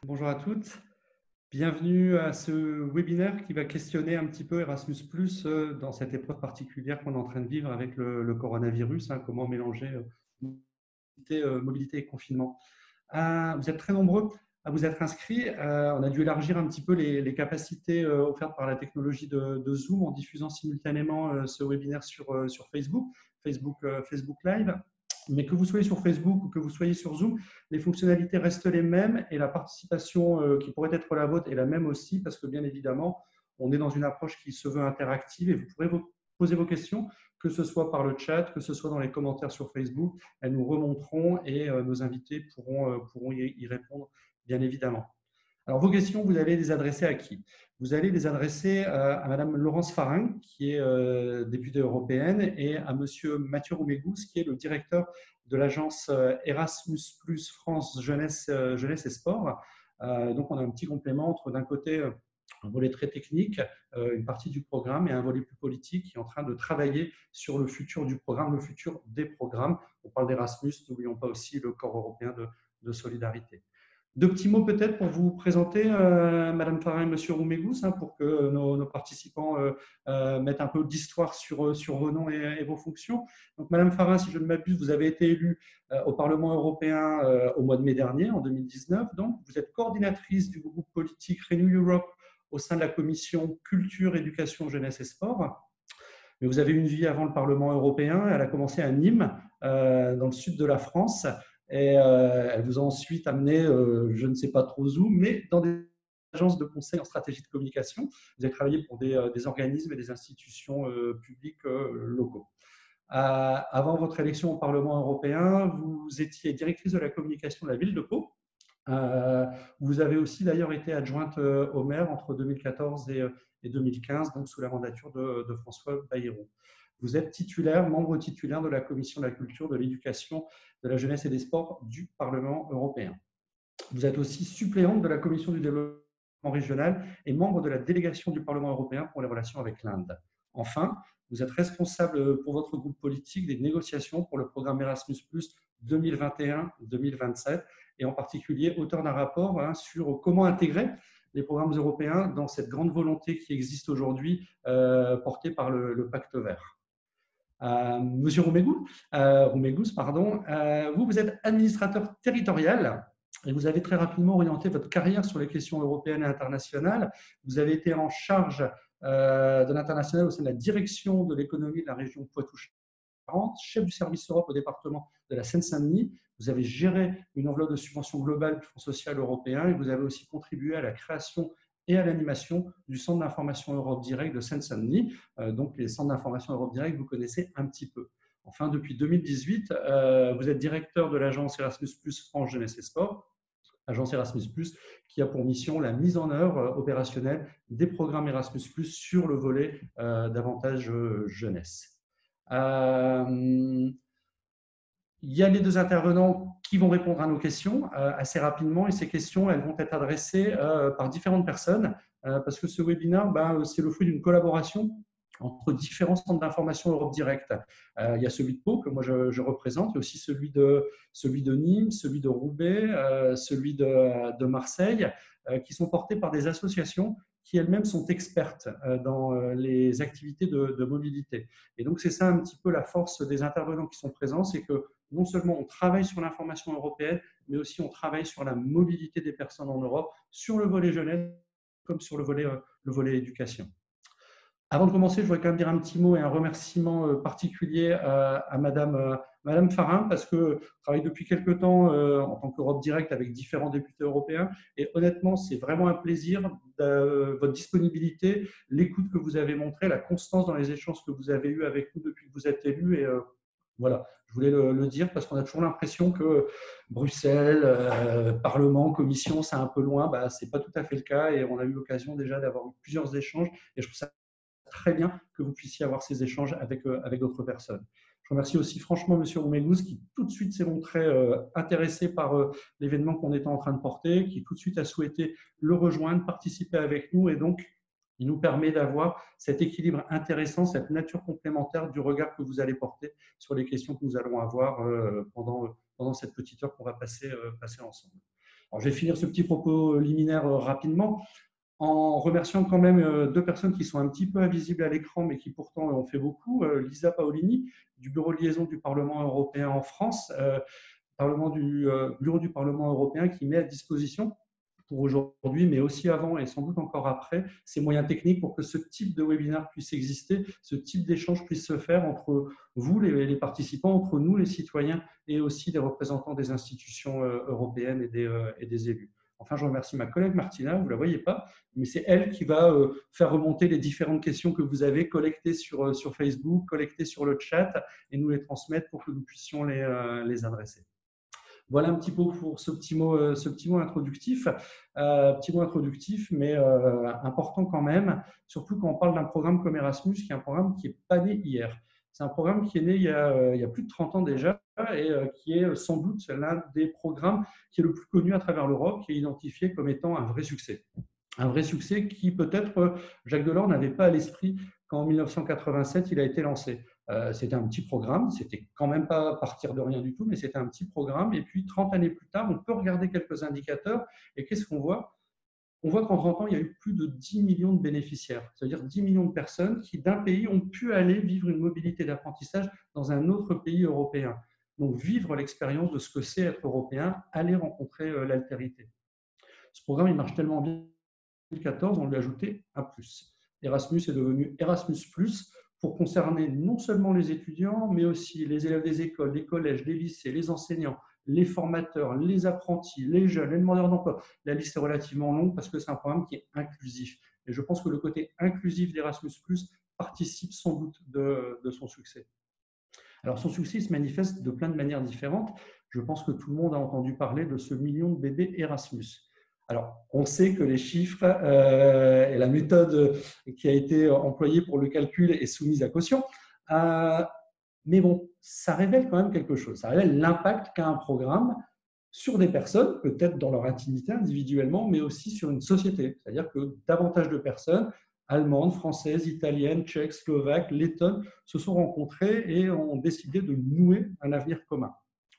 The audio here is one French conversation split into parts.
Bonjour à toutes, bienvenue à ce webinaire qui va questionner un petit peu Erasmus+, dans cette épreuve particulière qu'on est en train de vivre avec le coronavirus, comment mélanger mobilité et confinement. Vous êtes très nombreux à vous être inscrits. On a dû élargir un petit peu les capacités offertes par la technologie de Zoom en diffusant simultanément ce webinaire sur Facebook, Facebook Live. Mais que vous soyez sur Facebook ou que vous soyez sur Zoom, les fonctionnalités restent les mêmes et la participation qui pourrait être la vôtre est la même aussi parce que bien évidemment, on est dans une approche qui se veut interactive et vous pourrez poser vos questions, que ce soit par le chat, que ce soit dans les commentaires sur Facebook. Elles nous remonteront et nos invités pourront y répondre, bien évidemment. Alors, vos questions, vous allez les adresser à qui? Vous allez les adresser à Madame Laurence Farin, qui est députée européenne, et à Monsieur Mathieu Roumégous, qui est le directeur de l'agence Erasmus France Jeunesse et Sport. Donc, on a un petit complément entre, d'un côté, un volet très technique, une partie du programme, et un volet plus politique qui est en train de travailler sur le futur du programme, le futur des programmes. On parle d'Erasmus, n'oublions pas aussi le corps européen de solidarité. Deux petits mots peut-être pour vous présenter, Madame Farin et Monsieur Roumégous, pour que nos participants mettent un peu d'histoire sur vos noms et vos fonctions. Donc, Madame Farin, si je ne m'abuse, vous avez été élue au Parlement européen au mois de mai dernier, en 2019. Donc, vous êtes coordinatrice du groupe politique Renew Europe au sein de la commission Culture, Éducation, Jeunesse et Sport. Mais vous avez eu une vie avant le Parlement européen. Elle a commencé à Nîmes, dans le sud de la France. Et elle vous a ensuite amené, je ne sais pas trop où, mais dans des agences de conseil en stratégie de communication. Vous avez travaillé pour des organismes et des institutions publiques locaux. Avant votre élection au Parlement européen, vous étiez directrice de la communication de la ville de Pau. Vous avez aussi d'ailleurs été adjointe au maire entre 2014 et 2015, donc sous la mandature de François Bayrou. Vous êtes membre titulaire de la Commission de la culture, de l'éducation, de la jeunesse et des sports du Parlement européen. Vous êtes aussi suppléante de la Commission du développement régional et membre de la délégation du Parlement européen pour les relations avec l'Inde. Enfin, vous êtes responsable pour votre groupe politique des négociations pour le programme Erasmus+ 2021-2027 et en particulier auteur d'un rapport sur comment intégrer les programmes européens dans cette grande volonté qui existe aujourd'hui portée par le Pacte vert. Monsieur Roumégous, vous êtes administrateur territorial et vous avez très rapidement orienté votre carrière sur les questions européennes et internationales. Vous avez été en charge de l'international au sein de la direction de l'économie de la région Poitou-Charentes, chef du service Europe au département de la Seine-Saint-Denis. Vous avez géré une enveloppe de subvention globale du Fonds social européen et vous avez aussi contribué à la création et à l'animation du Centre d'information Europe Direct de Seine-Saint-Denis. Donc, les centres d'information Europe Direct, vous connaissez un petit peu. Enfin, depuis 2018, vous êtes directeur de l'agence Erasmus+ France Jeunesse et Sport, agence Erasmus+, qui a pour mission la mise en œuvre opérationnelle des programmes Erasmus+, sur le volet davantage jeunesse. Il y a les deux intervenants qui vont répondre à nos questions assez rapidement et ces questions, elles vont être adressées par différentes personnes parce que ce webinaire, c'est le fruit d'une collaboration entre différents centres d'information Europe Direct. Il y a celui de Pau que moi je représente, il y a aussi celui de Nîmes, celui de Roubaix, celui de Marseille, qui sont portés par des associations qui elles-mêmes sont expertes dans les activités de mobilité. Et donc c'est ça un petit peu la force des intervenants qui sont présents, c'est que non seulement on travaille sur l'information européenne, mais aussi on travaille sur la mobilité des personnes en Europe, sur le volet jeunesse comme sur le volet éducation. Avant de commencer, je voudrais quand même dire un petit mot et un remerciement particulier à Madame Farin, parce que je travaille depuis quelques temps en tant qu'Europe Direct avec différents députés européens. Et honnêtement, c'est vraiment un plaisir, votre disponibilité, l'écoute que vous avez montrée, la constance dans les échanges que vous avez eus avec nous depuis que vous êtes élu. Et voilà, je voulais le dire parce qu'on a toujours l'impression que Bruxelles, Parlement, Commission, c'est un peu loin. Ce n'est pas tout à fait le cas et on a eu l'occasion déjà d'avoir plusieurs échanges. Et je trouve ça très bien que vous puissiez avoir ces échanges avec d'autres personnes. Je remercie aussi franchement M. Roumégous qui tout de suite s'est montré intéressé par l'événement qu'on était en train de porter, qui tout de suite a souhaité le rejoindre, participer avec nous et donc il nous permet d'avoir cet équilibre intéressant, cette nature complémentaire du regard que vous allez porter sur les questions que nous allons avoir pendant cette petite heure qu'on va passer ensemble. Alors, je vais finir ce petit propos liminaire rapidement en remerciant quand même deux personnes qui sont un petit peu invisibles à l'écran, mais qui pourtant ont fait beaucoup. Lisa Paolini, du Bureau de liaison du Parlement européen en France, Bureau du Parlement européen, qui met à disposition pour aujourd'hui, mais aussi avant et sans doute encore après, ces moyens techniques pour que ce type de webinaire puisse exister, ce type d'échange puisse se faire entre vous, les participants, entre nous, les citoyens, et aussi les représentants des institutions européennes et des élus. Enfin, je remercie ma collègue Martina, vous ne la voyez pas, mais c'est elle qui va faire remonter les différentes questions que vous avez collectées sur Facebook, collectées sur le chat, et nous les transmettre pour que nous puissions les adresser. Voilà un petit peu pour ce petit mot introductif. Petit mot introductif, mais important quand même, surtout quand on parle d'un programme comme Erasmus, qui est un programme qui n'est pas né hier. C'est un programme qui est né il y a plus de 30 ans déjà et qui est sans doute l'un des programmes qui est le plus connu à travers l'Europe, qui est identifié comme étant un vrai succès. Un vrai succès qui peut-être Jacques Delors n'avait pas à l'esprit quand en 1987 il a été lancé. C'était un petit programme, c'était quand même pas partir de rien du tout, mais c'était un petit programme. Et puis 30 années plus tard, on peut regarder quelques indicateurs et qu'est-ce qu'on voit? On voit qu'en 30 ans, il y a eu plus de 10 millions de bénéficiaires, c'est-à-dire 10 millions de personnes qui d'un pays ont pu aller vivre une mobilité d'apprentissage dans un autre pays européen. Donc vivre l'expérience de ce que c'est être européen, aller rencontrer l'altérité. Ce programme, il marche tellement bien. En 2014, on lui a ajouté un plus. Erasmus est devenu Erasmus+, pour concerner non seulement les étudiants, mais aussi les élèves des écoles, des collèges, des lycées, les enseignants, les formateurs, les apprentis, les jeunes, les demandeurs d'emploi. La liste est relativement longue parce que c'est un programme qui est inclusif. Et je pense que le côté inclusif d'Erasmus+, participe sans doute de son succès. Alors, son succès se manifeste de plein de manières différentes. Je pense que tout le monde a entendu parler de ce million de bébés Erasmus. Alors, on sait que les chiffres et la méthode qui a été employée pour le calcul est soumise à caution. Mais bon, ça révèle quand même quelque chose. Ça révèle l'impact qu'a un programme sur des personnes, peut-être dans leur intimité individuellement, mais aussi sur une société. C'est-à-dire que davantage de personnes, allemandes, françaises, italiennes, tchèques, slovaques, lettonnes, se sont rencontrées et ont décidé de nouer un avenir commun.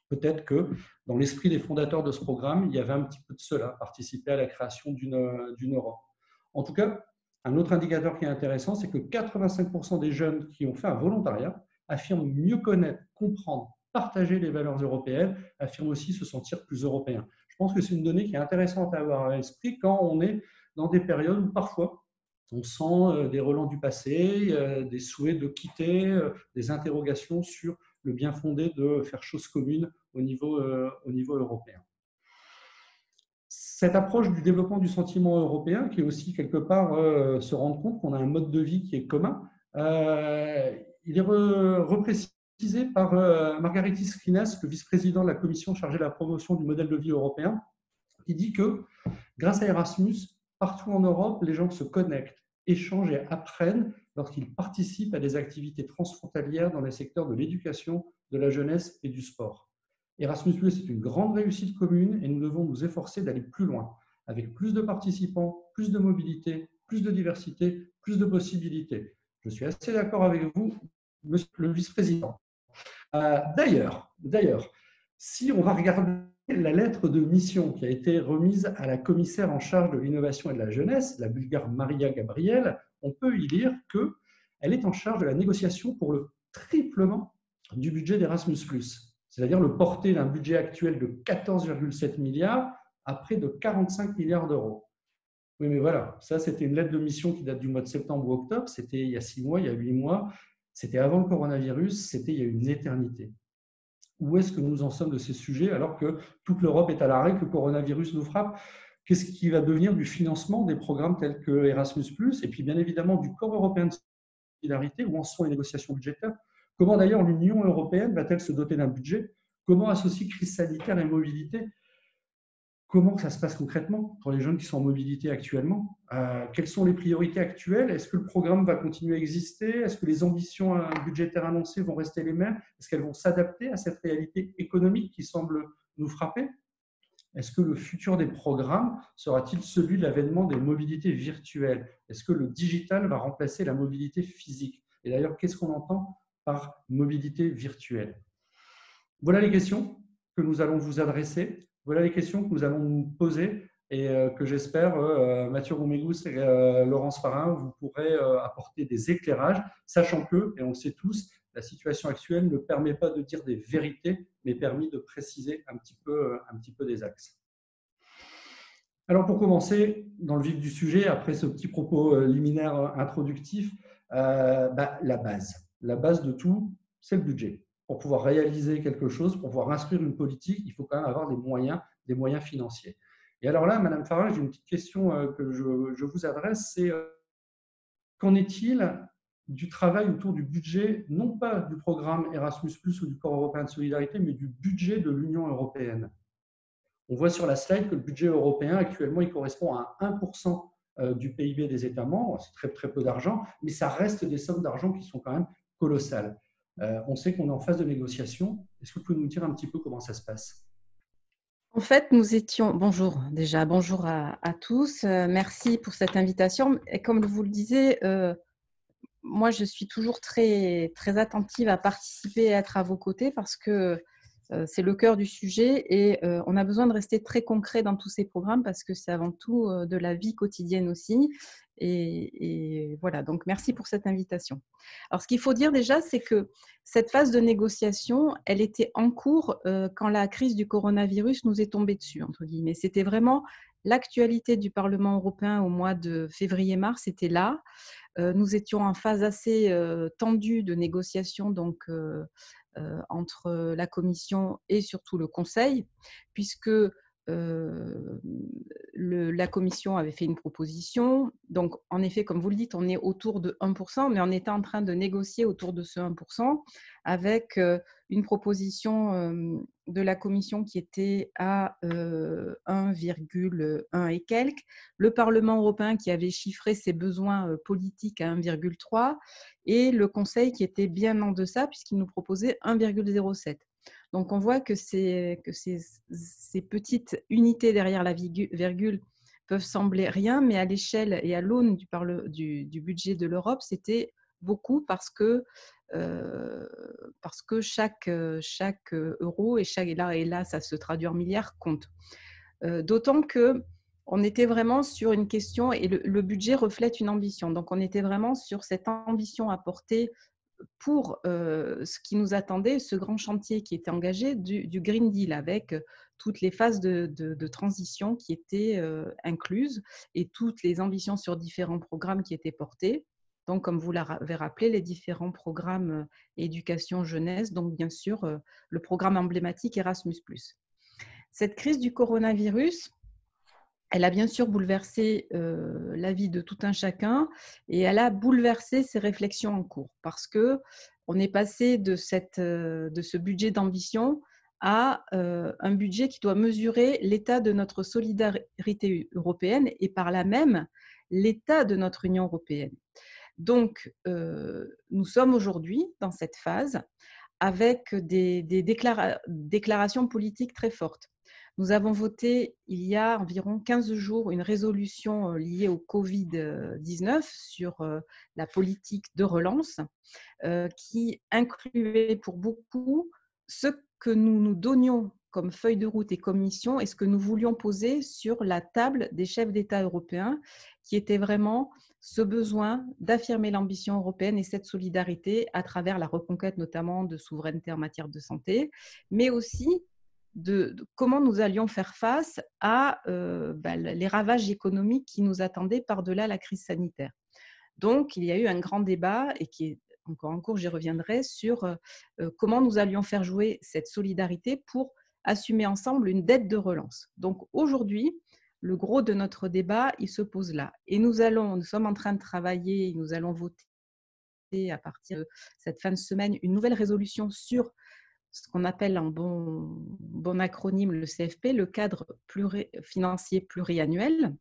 Peut-être que dans l'esprit des fondateurs de ce programme, il y avait un petit peu de cela, participer à la création d'une Europe. En tout cas, un autre indicateur qui est intéressant, c'est que 85% des jeunes qui ont fait un volontariat affirment mieux connaître, comprendre, partager les valeurs européennes, affirment aussi se sentir plus européens. Je pense que c'est une donnée qui est intéressante à avoir à l'esprit quand on est dans des périodes où parfois on sent des relents du passé, des souhaits de quitter, des interrogations sur le bien fondé de faire chose commune au niveau européen. Cette approche du développement du sentiment européen, qui est aussi quelque part se rendre compte qu'on a un mode de vie qui est commun, il est reprécisé par Margaritis Schinas, le vice-président de la commission chargée de la promotion du modèle de vie européen, qui dit que grâce à Erasmus, partout en Europe, les gens se connectent, échangent et apprennent lorsqu'ils participent à des activités transfrontalières dans les secteurs de l'éducation, de la jeunesse et du sport. Erasmus+ est une grande réussite commune et nous devons nous efforcer d'aller plus loin, avec plus de participants, plus de mobilité, plus de diversité, plus de possibilités. Je suis assez d'accord avec vous, monsieur le vice-président. D'ailleurs, si on va regarder la lettre de mission qui a été remise à la commissaire en charge de l'innovation et de la jeunesse, la bulgare Maria Gabriel, on peut y lire qu'elle est en charge de la négociation pour le triplement du budget d'Erasmus+, c'est-à-dire le porter d'un budget actuel de 14,7 milliards à près de 45 milliards d'euros. Oui, mais voilà, ça c'était une lettre de mission qui date du mois de septembre ou octobre, c'était il y a 6 mois, il y a 8 mois, c'était avant le coronavirus, c'était il y a une éternité. Où est-ce que nous en sommes de ces sujets alors que toute l'Europe est à l'arrêt, que le coronavirus nous frappe? Qu'est-ce qui va devenir du financement des programmes tels que Erasmus+, et puis bien évidemment du corps européen de solidarité? Où en sont les négociations budgétaires? Comment d'ailleurs l'Union européenne va-t-elle se doter d'un budget? Comment associer crise sanitaire et mobilité? Comment ça se passe concrètement pour les jeunes qui sont en mobilité actuellement? Quelles sont les priorités actuelles? Est-ce que le programme va continuer à exister? Est-ce que les ambitions budgétaires annoncées vont rester les mêmes? Est-ce qu'elles vont s'adapter à cette réalité économique qui semble nous frapper? Est-ce que le futur des programmes sera-t-il celui de l'avènement des mobilités virtuelles? Est-ce que le digital va remplacer la mobilité physique? Et d'ailleurs, qu'est-ce qu'on entend par mobilité virtuelle? Voilà les questions que nous allons vous adresser. Voilà les questions que nous allons nous poser et que j'espère, Mathieu Roumégous et Laurence Farin, vous pourrez apporter des éclairages, sachant que, et on le sait tous, la situation actuelle ne permet pas de dire des vérités, mais permet de préciser un petit peu des axes. Alors pour commencer, dans le vif du sujet, après ce petit propos liminaire introductif, la base. La base de tout, c'est le budget. Pour pouvoir réaliser quelque chose, pour pouvoir inscrire une politique, il faut quand même avoir des moyens financiers. Et alors là, Madame Farage, j'ai une petite question que je vous adresse, c'est qu'en est-il du travail autour du budget, non pas du programme Erasmus+ ou du Corps européen de solidarité, mais du budget de l'Union européenne? On voit sur la slide que le budget européen, actuellement, il correspond à 1% du PIB des États membres. C'est très, très peu d'argent, mais ça reste des sommes d'argent qui sont quand même colossales. On sait qu'on est en phase de négociation. Est-ce que vous pouvez nous dire un petit peu comment ça se passe? En fait, nous étions, bonjour déjà, bonjour à tous. Merci pour cette invitation. Et comme vous le disiez, moi, je suis toujours très, très attentive à participer et à être à vos côtés parce que c'est le cœur du sujet et on a besoin de rester très concret dans tous ces programmes parce que c'est avant tout de la vie quotidienne aussi. Et voilà, donc merci pour cette invitation. Alors, ce qu'il faut dire déjà, c'est que cette phase de négociation, elle était en cours quand la crise du coronavirus nous est tombée dessus, entre guillemets. C'était vraiment l'actualité du Parlement européen au mois de février-mars, c'était là. Nous étions en phase assez tendue de négociation donc, entre la Commission et surtout le Conseil, puisque la Commission avait fait une proposition. Donc, en effet, comme vous le dites, on est autour de 1%, mais on était en train de négocier autour de ce 1% avec une proposition de la Commission qui était à 1,1 et quelques, le Parlement européen qui avait chiffré ses besoins politiques à 1,3 et le Conseil qui était bien en deçà puisqu'il nous proposait 1,07. Donc, on voit que ces petites unités derrière la virgule peuvent sembler rien, mais à l'échelle et à l'aune du budget de l'Europe, c'était beaucoup parce que chaque euro et là, ça se traduit en milliards, compte. D'autant que on était vraiment sur une question, et le budget reflète une ambition. Donc, on était vraiment sur cette ambition à porter pour ce qui nous attendait, ce grand chantier qui était engagé du Green Deal, avec toutes les phases de transition qui étaient incluses et toutes les ambitions sur différents programmes qui étaient portés. Donc, comme vous l'avez rappelé, les différents programmes éducation jeunesse, donc bien sûr le programme emblématique Erasmus+. Cette crise du coronavirus, elle a bien sûr bouleversé la vie de tout un chacun et elle a bouleversé ses réflexions en cours parce qu'on est passé de ce budget d'ambition à un budget qui doit mesurer l'état de notre solidarité européenne et par là même l'état de notre Union européenne. Donc, nous sommes aujourd'hui dans cette phase avec des déclarations politiques très fortes. Nous avons voté il y a environ 15 jours une résolution liée au Covid-19 sur la politique de relance qui incluait pour beaucoup ce que nous nous donnions comme feuille de route et comme mission et ce que nous voulions poser sur la table des chefs d'État européens, qui était vraiment ce besoin d'affirmer l'ambition européenne et cette solidarité à travers la reconquête notamment de souveraineté en matière de santé, mais aussi de comment nous allions faire face à les ravages économiques qui nous attendaient par-delà la crise sanitaire. Donc, il y a eu un grand débat et qui est encore en cours, j'y reviendrai, sur comment nous allions faire jouer cette solidarité pour assumer ensemble une dette de relance. Donc, aujourd'hui, le gros de notre débat, il se pose là. Et nous sommes en train de travailler, nous allons voter à partir de cette fin de semaine une nouvelle résolution sur ce qu'on appelle en bon acronyme le CFP, le cadre financier pluriannuel,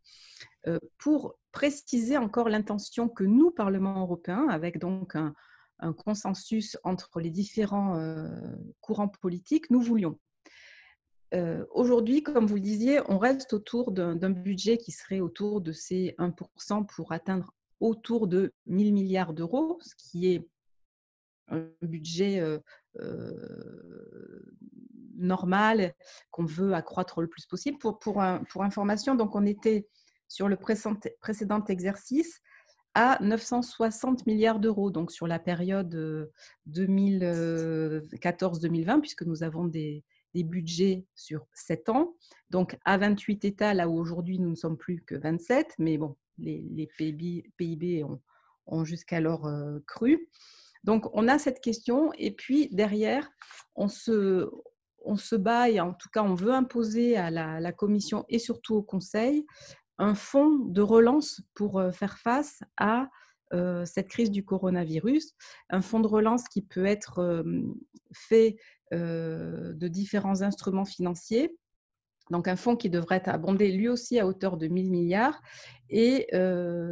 pour préciser encore l'intention que nous, Parlement européen, avec donc un consensus entre les différents courants politiques, nous voulions. Aujourd'hui, comme vous le disiez, on reste autour d'un budget qui serait autour de ces 1% pour atteindre autour de 1 000 milliards d'euros, ce qui est un budget normale qu'on veut accroître le plus possible. Pour information, donc on était sur le précédent exercice à 960 milliards d'euros, donc sur la période 2014-2020, puisque nous avons des budgets sur 7 ans, donc à 28 États, là où aujourd'hui nous ne sommes plus que 27, mais bon, les PIB ont jusqu'alors cru. Donc on a cette question, et puis derrière, on se bat, et en tout cas on veut imposer à la Commission et surtout au Conseil un fonds de relance pour faire face à cette crise du coronavirus, un fonds de relance qui peut être fait de différents instruments financiers, donc un fonds qui devrait être abondé lui aussi à hauteur de 1 000 milliards et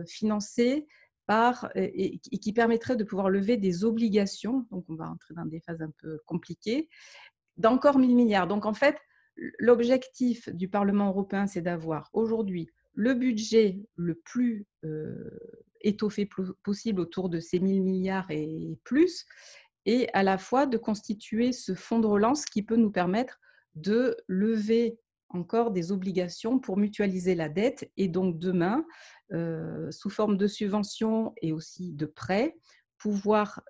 financé et qui permettrait de pouvoir lever des obligations, donc on va entrer dans des phases un peu compliquées, d'encore 1 000 milliards. Donc en fait, l'objectif du Parlement européen, c'est d'avoir aujourd'hui le budget le plus étoffé possible autour de ces 1 000 milliards et plus, et à la fois de constituer ce fonds de relance qui peut nous permettre de lever encore des obligations pour mutualiser la dette, et donc demain, sous forme de subventions et aussi de prêts, pouvoir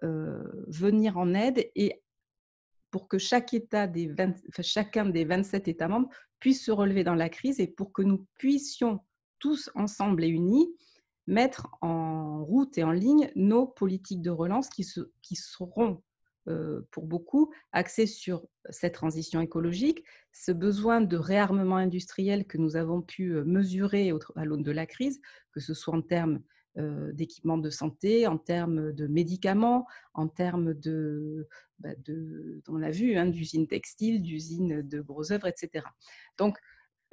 venir en aide et pour que chacun des 27 États membres puisse se relever dans la crise, et pour que nous puissions tous ensemble et unis mettre en route et en ligne nos politiques de relance qui seront pour beaucoup axées sur cette transition écologique, ce besoin de réarmement industriel que nous avons pu mesurer à l'aune de la crise, que ce soit en termes d'équipements de santé, en termes de médicaments, en termes on l'a vu, d'usines textiles, d'usines de gros œuvres, etc. Donc,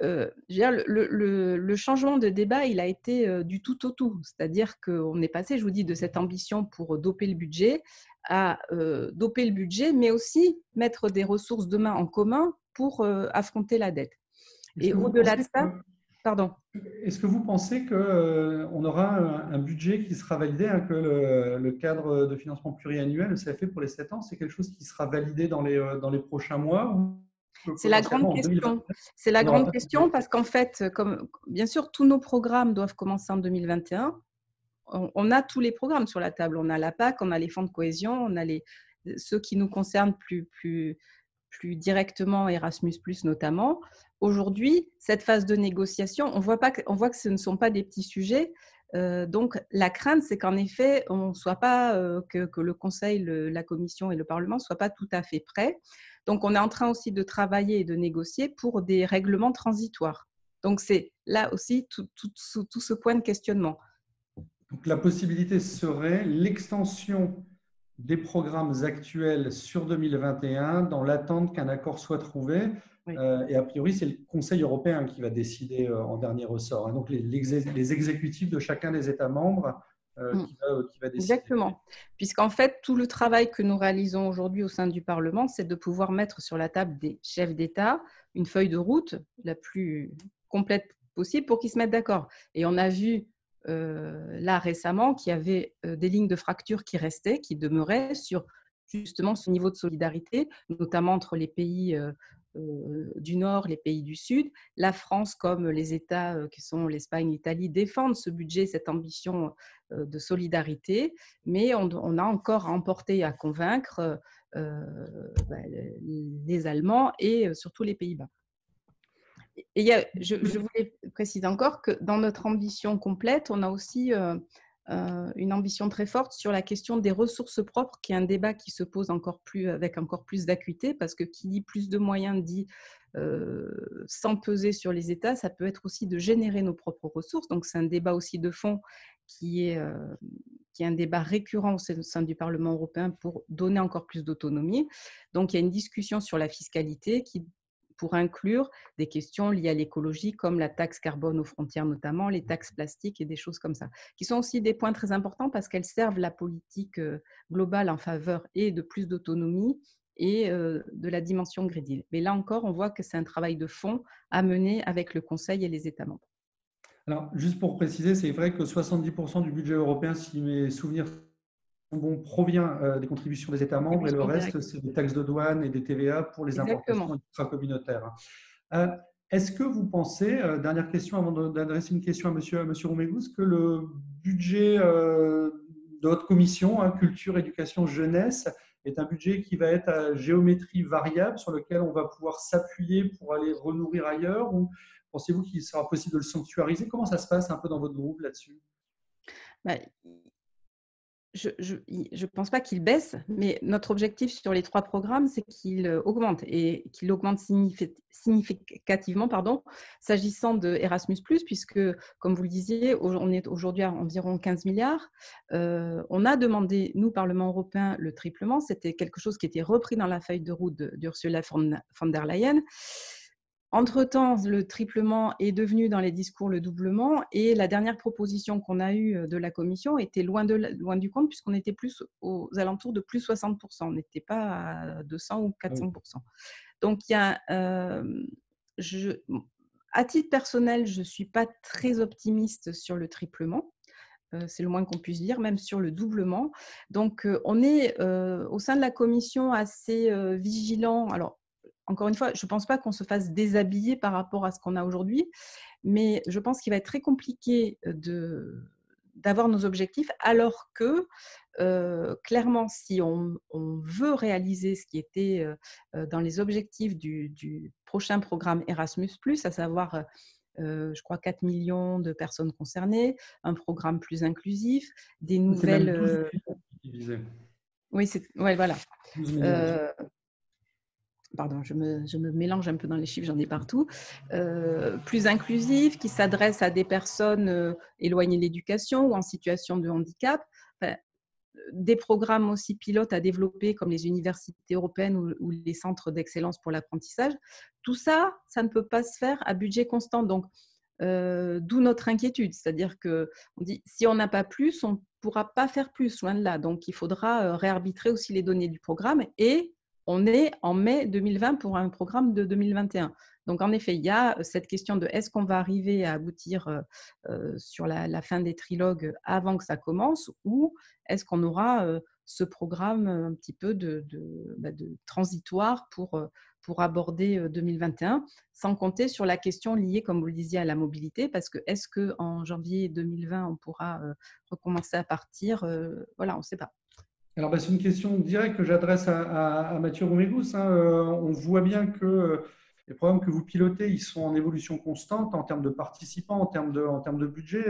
le changement de débat, il a été du tout au tout. C'est-à-dire qu'on est passé, je vous dis, de cette ambition pour doper le budget à doper le budget, mais aussi mettre des ressources demain en commun pour affronter la dette. Et au-delà de ça, pardon. Est-ce que vous pensez qu'on aura un budget qui sera validé, que le cadre de financement pluriannuel, le CFP pour les 7 ans, c'est quelque chose qui sera validé dans les prochains mois ou C'est la grande question. C'est la grande question parce qu'en fait, comme bien sûr, tous nos programmes doivent commencer en 2021. On a tous les programmes sur la table. On a la PAC, on a les fonds de cohésion, on a ceux qui nous concernent plus directement, Erasmus+, notamment. Aujourd'hui, cette phase de négociation, on voit que ce ne sont pas des petits sujets. Donc, la crainte, c'est qu'en effet, on soit pas, que le Conseil, la Commission et le Parlement ne soient pas tout à fait prêts. Donc, on est en train aussi de travailler et de négocier pour des règlements transitoires. Donc, c'est là aussi tout ce point de questionnement. Donc, la possibilité serait l'extension des programmes actuels sur 2021 dans l'attente qu'un accord soit trouvé. Oui. Et a priori, c'est le Conseil européen qui va décider en dernier ressort. Donc, les exécutifs de chacun des États membres qui va décider. Exactement. Puisqu'en fait, tout le travail que nous réalisons aujourd'hui au sein du Parlement, c'est de pouvoir mettre sur la table des chefs d'État une feuille de route la plus complète possible pour qu'ils se mettent d'accord. Et on a vu là récemment qu'il y avait des lignes de fracture qui restaient, qui demeuraient sur justement ce niveau de solidarité, notamment entre les pays du Nord, les pays du Sud. La France, comme les États qui sont l'Espagne, l'Italie, défendent ce budget, cette ambition de solidarité, mais on a encore à emporter et à convaincre les Allemands et surtout les Pays-Bas. Et je voulais préciser encore que dans notre ambition complète, on a aussi une ambition très forte sur la question des ressources propres, qui est un débat qui se pose avec encore plus d'acuité, parce que qui dit plus de moyens dit sans peser sur les États, ça peut être aussi de générer nos propres ressources. Donc c'est un débat aussi de fond qui est un débat récurrent au sein du Parlement européen pour donner encore plus d'autonomie. Donc il y a une discussion sur la fiscalité pour inclure des questions liées à l'écologie, comme la taxe carbone aux frontières notamment, les taxes plastiques et des choses comme ça, qui sont aussi des points très importants parce qu'elles servent la politique globale en faveur et de plus d'autonomie et de la dimension Green Deal. Mais là encore, on voit que c'est un travail de fond à mener avec le Conseil et les États membres. Alors, juste pour préciser, c'est vrai que 70% du budget européen, si mes souvenirs bon, provient des contributions des États membres et le contributions reste, directes. c'est des taxes de douane et des TVA pour les importations Exactement. extra-communautaires. Euh, Est-ce que vous pensez, dernière question avant d'adresser une question à monsieur Roumégous, que le budget de votre commission, hein, culture, éducation, jeunesse, est un budget qui va être à géométrie variable sur lequel on va pouvoir s'appuyer pour aller renourrir ailleurs, ou pensez-vous qu'il sera possible de le sanctuariser? Comment ça se passe un peu dans votre groupe là-dessus? Bah, je pense pas qu'il baisse, mais notre objectif sur les 3 programmes, c'est qu'il augmente et qu'il augmente significativement, pardon, s'agissant de Erasmus+, puisque, comme vous le disiez, on est aujourd'hui à environ 15 milliards. On a demandé, nous, Parlement européen, le triplement. C'était quelque chose qui était repris dans la feuille de route d'Ursula von der Leyen. Entre-temps, le triplement est devenu dans les discours le doublement et la dernière proposition qu'on a eue de la Commission était loin du compte puisqu'on était plus aux alentours de plus 60%. On n'était pas à 200 ou 400%. Donc, il y a, à titre personnel, je ne suis pas très optimiste sur le triplement. C'est le moins qu'on puisse dire, même sur le doublement. Donc, on est au sein de la Commission assez vigilant. Alors, encore une fois, je ne pense pas qu'on se fasse déshabiller par rapport à ce qu'on a aujourd'hui, mais je pense qu'il va être très compliqué d'avoir nos objectifs, alors que clairement, si on veut réaliser ce qui était dans les objectifs du prochain programme Erasmus+, à savoir je crois 4 millions de personnes concernées, un programme plus inclusif, des C'est même nouvelles… 12 divisé. Oui, ouais, voilà. 12 millions. Euh, Pardon, je me mélange un peu dans les chiffres, j'en ai partout. Plus inclusif, qui s'adresse à des personnes éloignées de l'éducation ou en situation de handicap. Enfin, des programmes aussi pilotes à développer comme les universités européennes ou les centres d'excellence pour l'apprentissage. Tout ça, ça ne peut pas se faire à budget constant. Donc, d'où notre inquiétude. C'est-à-dire qu'on dit, si on n'a pas plus, on ne pourra pas faire plus, loin de là. Donc, il faudra réarbitrer aussi les données du programme. Et on est en mai 2020 pour un programme de 2021. Donc, en effet, il y a cette question de est-ce qu'on va arriver à aboutir sur la fin des trilogues avant que ça commence, ou est-ce qu'on aura ce programme un petit peu de transitoire pour aborder 2021, sans compter sur la question liée, comme vous le disiez, à la mobilité, parce que est-ce qu'en janvier 2020, on pourra recommencer à partir? Voilà, on ne sait pas. Alors, c'est une question directe que j'adresse à Mathieu Roumégous, hein. On voit bien que les programmes que vous pilotez, ils sont en évolution constante en termes de participants, en termes de budget.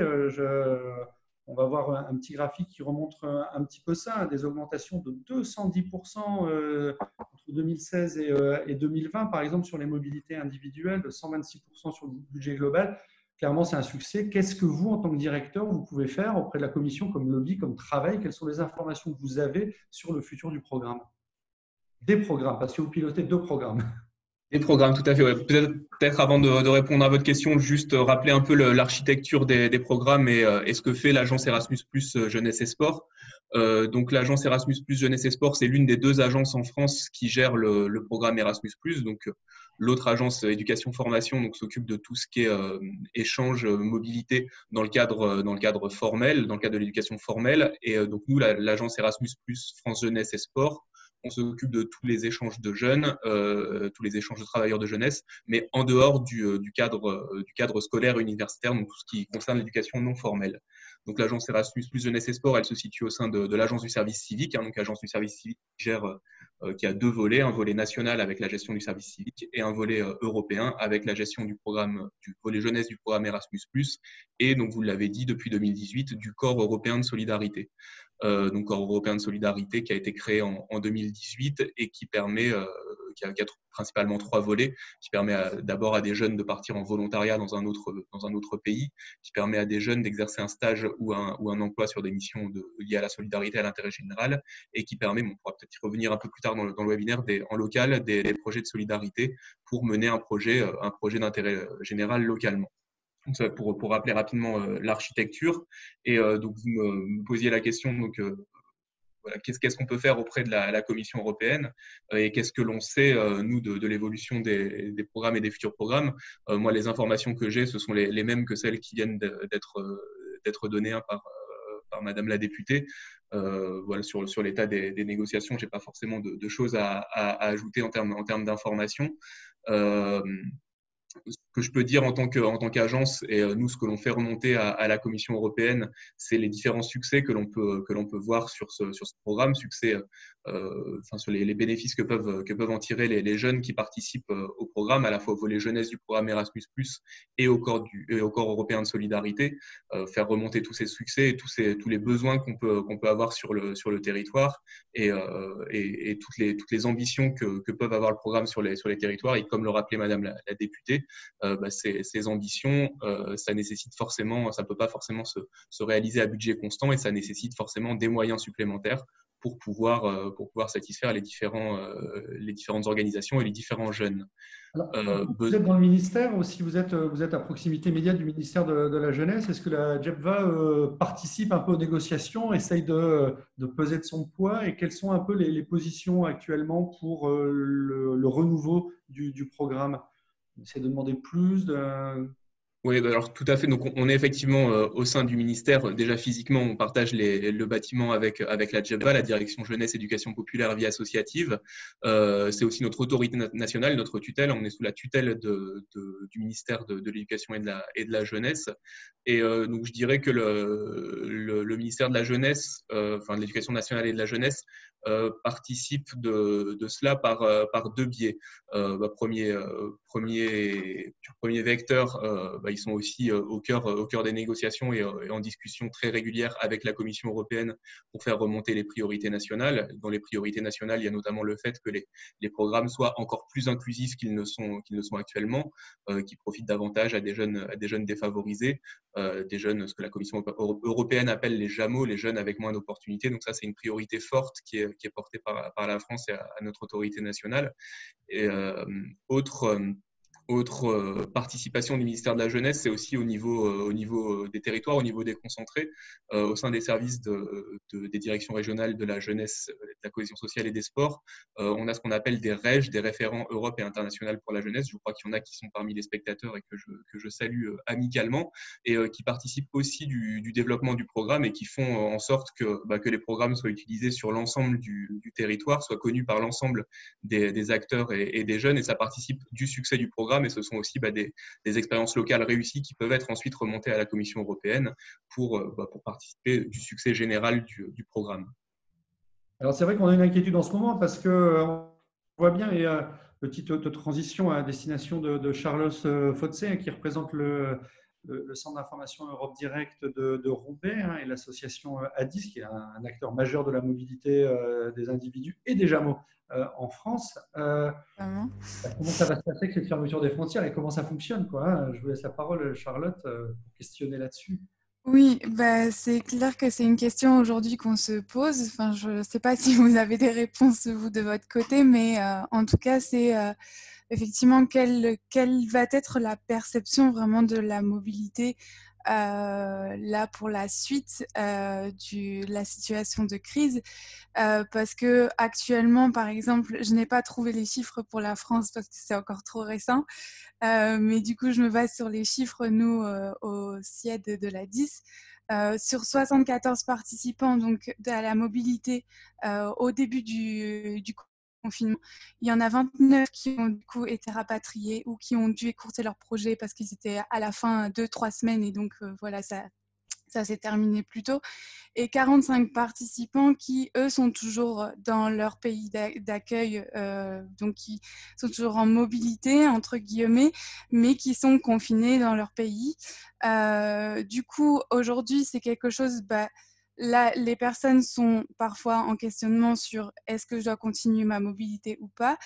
On va voir un petit graphique qui remonte un petit peu ça, hein, des augmentations de 210% entre 2016 et 2020, par exemple, sur les mobilités individuelles, de 126% sur le budget global. Clairement, c'est un succès. Qu'est-ce que vous, en tant que directeur, vous pouvez faire auprès de la commission comme lobby, comme travail? Quelles sont les informations que vous avez sur le futur du programme? Des programmes, parce que vous pilotez 2 programmes. Des programmes, tout à fait. Ouais. Peut-être avant de répondre à votre question, juste rappeler un peu l'architecture des programmes et ce que fait l'agence Erasmus+ Jeunesse et Sport. Donc l'agence Erasmus+ Jeunesse et Sport, c'est l'une des 2 agences en France qui gère le programme Erasmus+. Donc l'autre agence éducation formation donc s'occupe de tout ce qui est échange mobilité dans le cadre formel, dans le cadre de l'éducation formelle. Et donc nous, l'agence Erasmus+ France Jeunesse et Sport, on s'occupe de tous les échanges de jeunes, tous les échanges de travailleurs de jeunesse, mais en dehors du cadre scolaire et universitaire, donc tout ce qui concerne l'éducation non formelle. Donc l'agence Erasmus+ Jeunesse et Sport, elle se situe au sein de l'agence du service civique, hein, donc l'agence du service civique qui a 2 volets, un volet national avec la gestion du service civique et un volet européen avec la gestion du volet jeunesse du programme Erasmus+, et donc vous l'avez dit depuis 2018, du corps européen de solidarité. Donc corps européen de solidarité qui a été créé en 2018 et qui permet, qui a principalement 3 volets, qui permet d'abord à des jeunes de partir en volontariat dans un autre pays, qui permet à des jeunes d'exercer un stage ou un emploi sur des missions liées à la solidarité, à l'intérêt général, et qui permet, on pourra peut-être y revenir un peu plus tard dans le webinaire, en local, des projets de solidarité pour mener un projet d'intérêt général localement. Pour rappeler rapidement l'architecture. Et donc, vous me posiez la question, donc, voilà, qu'est-ce qu'on peut faire auprès de la Commission européenne et qu'est-ce que l'on sait, nous, de l'évolution des programmes et des futurs programmes. Moi, les informations que j'ai, ce sont les mêmes que celles qui viennent d'être données par par Madame la députée. Voilà, sur l'état des négociations, je n'ai pas forcément de choses à ajouter en termes d'information. Ce que je peux dire en tant qu'agence, et nous, ce que l'on fait remonter à la Commission européenne, c'est les différents succès que l'on peut voir sur ce programme, succès, sur les bénéfices que peuvent en tirer les jeunes qui participent au programme, à la fois au volet jeunesse du programme Erasmus+, et au corps européen de solidarité, faire remonter tous ces succès et tous les besoins qu'on peut avoir sur le territoire, et toutes les ambitions que peuvent avoir le programme sur les territoires. Et comme le rappelait Madame la députée, ces ambitions, ça nécessite forcément, ça ne peut pas forcément se réaliser à budget constant, et ça nécessite forcément des moyens supplémentaires pour pouvoir satisfaire les différentes organisations et les différents jeunes. Alors, vous êtes dans le ministère aussi, vous êtes à proximité immédiate du ministère de la Jeunesse. Est-ce que la JEPVA participe un peu aux négociations, essaye de peser de son poids, et quelles sont un peu les positions actuellement pour le renouveau du programme? On essaie de demander plus Oui, alors tout à fait. Donc, on est effectivement au sein du ministère. Déjà physiquement, on partage le bâtiment avec la JEPVA, la Direction Jeunesse, Éducation Populaire, Vie Associative. C'est aussi notre autorité nationale, notre tutelle. On est sous la tutelle du ministère de l'Éducation et de la Jeunesse. Et donc, je dirais que le ministère de la Jeunesse, de l'Éducation nationale et de la Jeunesse, participe de cela par deux biais. Premier vecteur, ils sont aussi au cœur des négociations et en discussion très régulière avec la Commission européenne pour faire remonter les priorités nationales. Dans les priorités nationales, il y a notamment le fait que les programmes soient encore plus inclusifs qu'ils ne sont actuellement, qui profitent davantage à des jeunes défavorisés, des jeunes, ce que la Commission européenne appelle les JAMO, les jeunes avec moins d'opportunités. Donc ça, c'est une priorité forte qui est portée par la France et à notre autorité nationale. Et autre participation du ministère de la Jeunesse, c'est aussi au niveau des territoires, au niveau des concentrés, au sein des services des directions régionales de la jeunesse, de la cohésion sociale et des sports. On a ce qu'on appelle des REJ, des référents Europe et international pour la jeunesse. Je crois qu'il y en a qui sont parmi les spectateurs et que je salue amicalement, et qui participent aussi du développement du programme et qui font en sorte que les programmes soient utilisés sur l'ensemble du territoire, soient connus par l'ensemble des acteurs et des jeunes, et ça participe du succès du programme. Et ce sont aussi des expériences locales réussies qui peuvent être ensuite remontées à la Commission européenne pour participer du succès général du programme. Alors, c'est vrai qu'on a une inquiétude en ce moment parce qu'on voit bien, et petite transition à destination de Charles Fotzé, qui représente le Centre d'information Europe Direct de Roubaix, et l'association ADIS, qui est un acteur majeur de la mobilité des individus et des JAMO en France. Comment ça va se passer avec cette fermeture des frontières et comment ça fonctionne, quoi? Je vous laisse la parole, Charlotte, pour questionner là-dessus. Oui, c'est clair que c'est une question aujourd'hui qu'on se pose. Enfin, je ne sais pas si vous avez des réponses, vous, de votre côté, mais en tout cas, c'est effectivement quelle va être la perception vraiment de la mobilité là pour la suite de la situation de crise. Parce que actuellement, par exemple, je n'ai pas trouvé les chiffres pour la France parce que c'est encore trop récent. Mais du coup, je me base sur les chiffres, nous, au CIED de la 10. Sur 74 participants donc, à la mobilité au début du confinement, il y en a 29 qui ont du coup été rapatriés ou qui ont dû écourter leur projet parce qu'ils étaient à la fin 2-3 semaines, et donc voilà, ça s'est terminé plus tôt, et 45 participants qui, eux, sont toujours dans leur pays d'accueil, donc qui sont toujours en mobilité, entre guillemets, mais qui sont confinés dans leur pays. Du coup, aujourd'hui, c'est quelque chose... Là, les personnes sont parfois en questionnement sur est-ce que je dois continuer ma mobilité ou pas,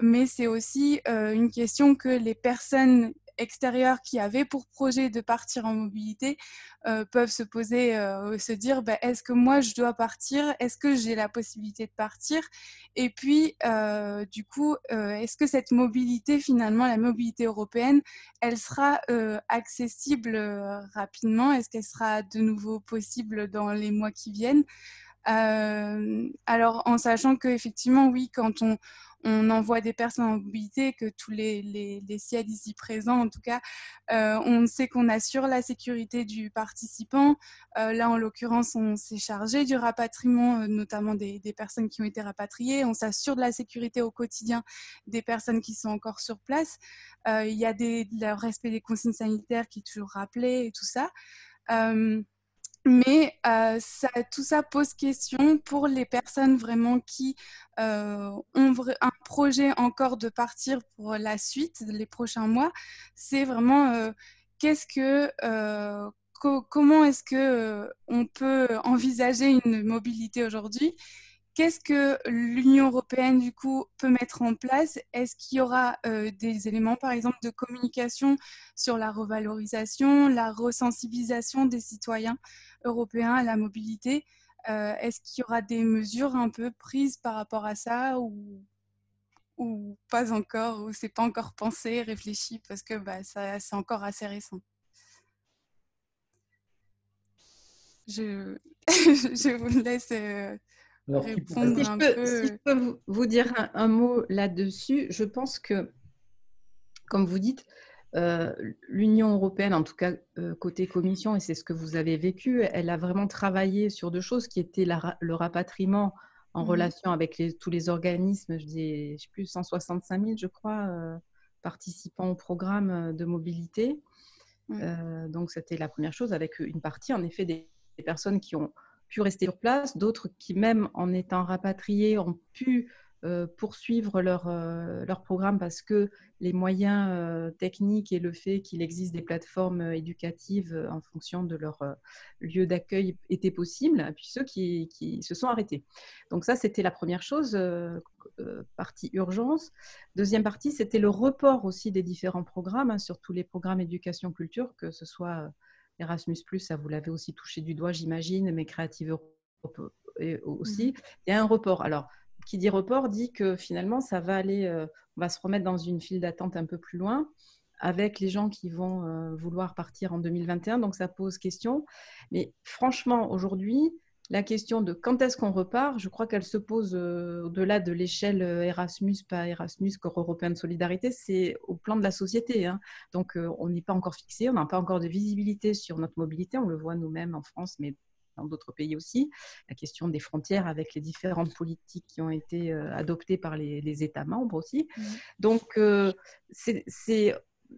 mais c'est aussi une question que les personnes extérieures qui avaient pour projet de partir en mobilité peuvent se poser, se dire est-ce que moi je dois partir, est-ce que j'ai la possibilité de partir, et puis du coup est-ce que cette mobilité, finalement la mobilité européenne, elle sera accessible rapidement, est-ce qu'elle sera de nouveau possible dans les mois qui viennent? Alors, en sachant qu'effectivement, oui, quand on envoie des personnes en mobilité, que tous les CIAD ici présents, en tout cas, on sait qu'on assure la sécurité du participant. Là, en l'occurrence, on s'est chargé du rapatriement, notamment des personnes qui ont été rapatriées. On s'assure de la sécurité au quotidien des personnes qui sont encore sur place. Il y a le respect des consignes sanitaires qui est toujours rappelé et tout ça. Mais tout ça pose question pour les personnes vraiment qui ont un projet encore de partir pour la suite, les prochains mois. C'est vraiment comment est-ce que on peut envisager une mobilité aujourd'hui? Qu'est-ce que l'Union européenne, du coup, peut mettre en place? Est-ce qu'il y aura des éléments, par exemple, de communication sur la revalorisation, la resensibilisation des citoyens européens à la mobilité? Est-ce qu'il y aura des mesures un peu prises par rapport à ça ou pas encore, ou c'est pas encore pensé, réfléchi, parce que c'est encore assez récent? Je, je vous laisse... Alors, répondre Si je un peux, peu. si je peux vous dire un mot là-dessus, je pense que, comme vous dites, l'Union européenne, en tout cas côté Commission, et c'est ce que vous avez vécu, elle a vraiment travaillé sur deux choses qui étaient le rapatriement en relation avec tous les organismes, je sais plus, 165 000, je crois, participants au programme de mobilité. Donc, c'était la première chose, avec une partie, en effet, des personnes qui ont pu rester sur place, d'autres qui, même en étant rapatriés, ont pu poursuivre leur programme parce que les moyens techniques et le fait qu'il existe des plateformes éducatives en fonction de leur lieu d'accueil étaient possibles, et puis ceux qui se sont arrêtés. Donc ça, c'était la première chose, partie urgence. Deuxième partie, c'était le report aussi des différents programmes, hein, sur tous les programmes éducation-culture, que ce soit Erasmus+, ça vous l'avez aussi touché du doigt, j'imagine, mais Creative Europe aussi. Il y a un report. Alors, qui dit report dit que finalement, ça va aller, on va se remettre dans une file d'attente un peu plus loin avec les gens qui vont vouloir partir en 2021. Donc, ça pose question. Mais franchement, aujourd'hui, la question de quand est-ce qu'on repart, je crois qu'elle se pose au-delà de l'échelle Erasmus, pas Erasmus, Corps européen de solidarité, c'est au plan de la société, hein. Donc, on n'est pas encore fixé, on n'a pas encore de visibilité sur notre mobilité, on le voit nous-mêmes en France, mais dans d'autres pays aussi, la question des frontières avec les différentes politiques qui ont été adoptées par les États membres aussi. Donc,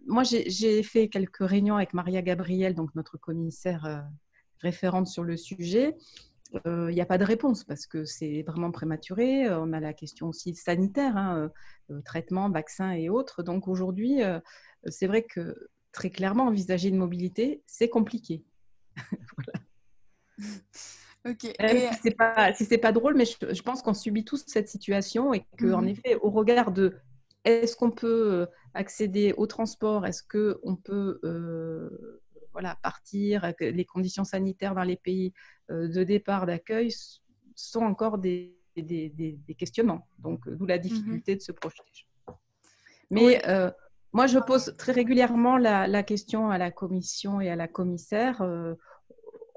moi, j'ai fait quelques réunions avec Maria Gabriel, donc notre commissaire référente sur le sujet. Il n'y a pas de réponse parce que c'est vraiment prématuré. On a la question aussi sanitaire, hein, traitement, vaccins et autres. Donc aujourd'hui, c'est vrai que très clairement, envisager une mobilité, c'est compliqué. Voilà. Okay. Si c'est pas drôle, mais je pense qu'on subit tous cette situation et qu'en effet, au regard de est-ce qu'on peut accéder au transport, est-ce qu'on peut partir, les conditions sanitaires dans les pays de départ, d'accueil sont encore des questionnements. Donc, d'où la difficulté de se projeter. Mais moi, je pose très régulièrement la question à la commission et à la commissaire.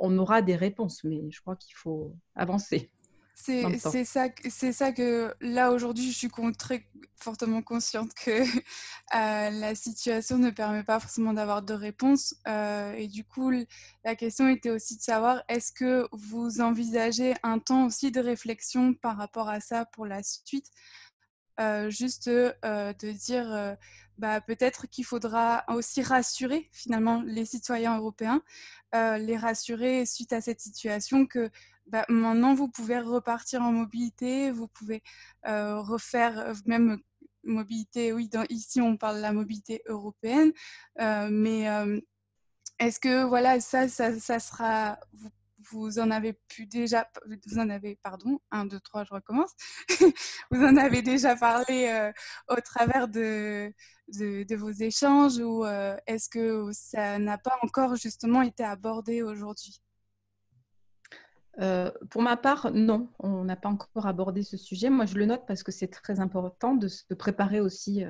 On aura des réponses, mais je crois qu'il faut avancer. C'est ça que là aujourd'hui je suis très fortement consciente que la situation ne permet pas forcément d'avoir de réponse et du coup la question était aussi de savoir est-ce que vous envisagez un temps aussi de réflexion par rapport à ça pour la suite, juste de dire peut-être qu'il faudra aussi rassurer finalement les citoyens européens, les rassurer suite à cette situation que maintenant vous pouvez repartir en mobilité, vous pouvez refaire même mobilité, oui, ici on parle de la mobilité européenne, mais est-ce que voilà, ça sera... Vous en avez pardon, 1, 2, 3, je recommence. Vous en avez déjà parlé au travers de vos échanges ou est-ce que ça n'a pas encore justement été abordé aujourd'hui ? Pour ma part, non, on n'a pas encore abordé ce sujet. Moi, je le note parce que c'est très important de se préparer aussi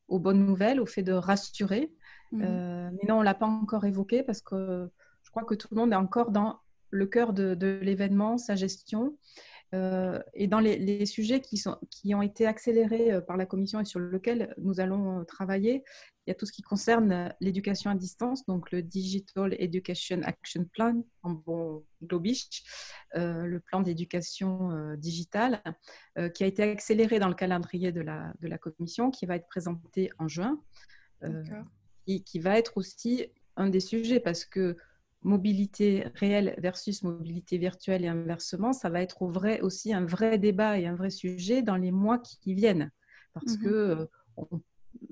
aux bonnes nouvelles, au fait de rassurer. Mais non, on ne l'a pas encore évoqué parce que je crois que tout le monde est encore dans le cœur de l'événement, sa gestion. Et dans les sujets qui ont été accélérés par la Commission et sur lesquels nous allons travailler, il y a tout ce qui concerne l'éducation à distance, donc le Digital Education Action Plan, en bon globish, le plan d'éducation digitale, qui a été accéléré dans le calendrier de la Commission, qui va être présenté en juin, et qui va être aussi un des sujets, parce que mobilité réelle versus mobilité virtuelle et inversement, ça va être aussi un vrai débat et un vrai sujet dans les mois qui viennent. Parce que…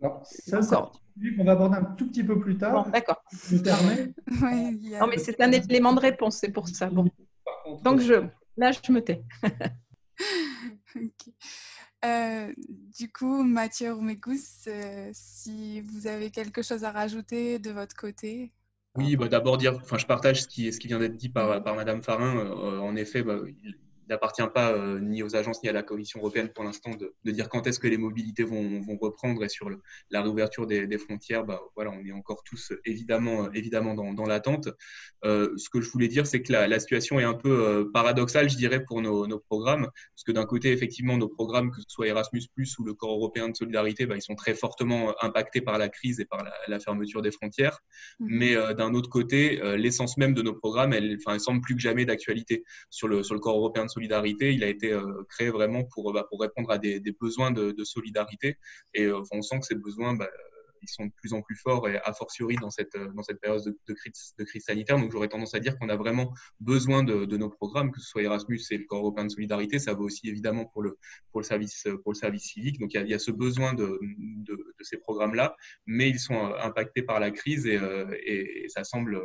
Alors, ça, c'est un sujet qu'on va aborder un tout petit peu plus tard. Bon, d'accord. Si tu me permets. Non, mais c'est un élément de réponse, c'est pour ça. Bon. Donc, là, je me tais. Du coup, Mathieu Roumécous, si vous avez quelque chose à rajouter de votre côté. Oui, d'abord je partage ce qui vient d'être dit par Madame Farin. En effet, il n'appartient pas ni aux agences ni à la Commission européenne pour l'instant de dire quand est-ce que les mobilités vont reprendre, et sur la réouverture des frontières, voilà, on est encore tous évidemment dans l'attente. Ce que je voulais dire, c'est que la situation est un peu paradoxale, je dirais, pour nos programmes, parce que d'un côté, effectivement, nos programmes, que ce soit Erasmus+ ou le Corps européen de solidarité, ils sont très fortement impactés par la crise et par la fermeture des frontières. Mais d'un autre côté, l'essence même de nos programmes, elle semble plus que jamais d'actualité. Sur le Corps européen de solidarité, il a été créé vraiment pour répondre à des besoins de solidarité. Et on sent que ces besoins, ils sont de plus en plus forts, et a fortiori dans cette période de crise sanitaire. Donc, j'aurais tendance à dire qu'on a vraiment besoin de nos programmes, que ce soit Erasmus et le Corps européen de solidarité. Ça vaut aussi évidemment pour le service civique. Donc, il y a ce besoin de ces programmes-là, mais ils sont impactés par la crise, et ça semble,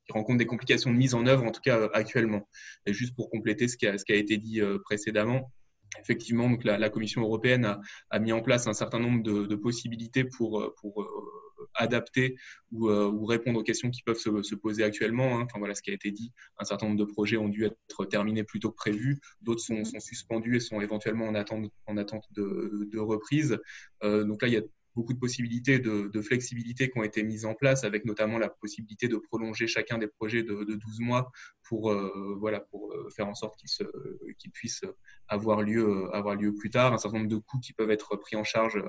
ils rencontrent des complications de mise en œuvre, en tout cas actuellement. Et juste pour compléter ce qui a été dit précédemment, effectivement, donc la Commission européenne a mis en place un certain nombre de possibilités pour adapter ou répondre aux questions qui peuvent se poser actuellement. Enfin, voilà ce qui a été dit. Un certain nombre de projets ont dû être terminés plus tôt que prévu. D'autres sont suspendus et sont éventuellement en attente de reprise. Donc là, il y a beaucoup de possibilités de flexibilité qui ont été mises en place, avec notamment la possibilité de prolonger chacun des projets de 12 mois pour faire en sorte qu'ils puissent avoir lieu plus tard. Un certain nombre de coûts qui peuvent être pris en charge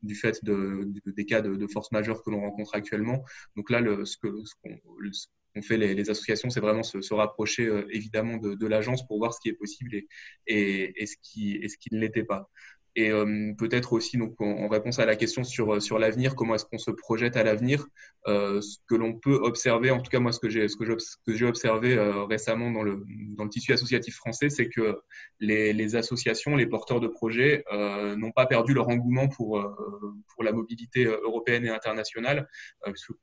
du fait des cas de force majeure que l'on rencontre actuellement. Donc là, ce qu'ont fait les associations, c'est vraiment se rapprocher évidemment de l'agence pour voir ce qui est possible et ce qui ne l'était pas. Et peut-être aussi, donc, en réponse à la question sur l'avenir, comment est-ce qu'on se projette à l'avenir, ce que l'on peut observer, en tout cas moi ce que j'ai observé récemment dans le tissu associatif français, c'est que les associations, les porteurs de projets n'ont pas perdu leur engouement pour la mobilité européenne et internationale.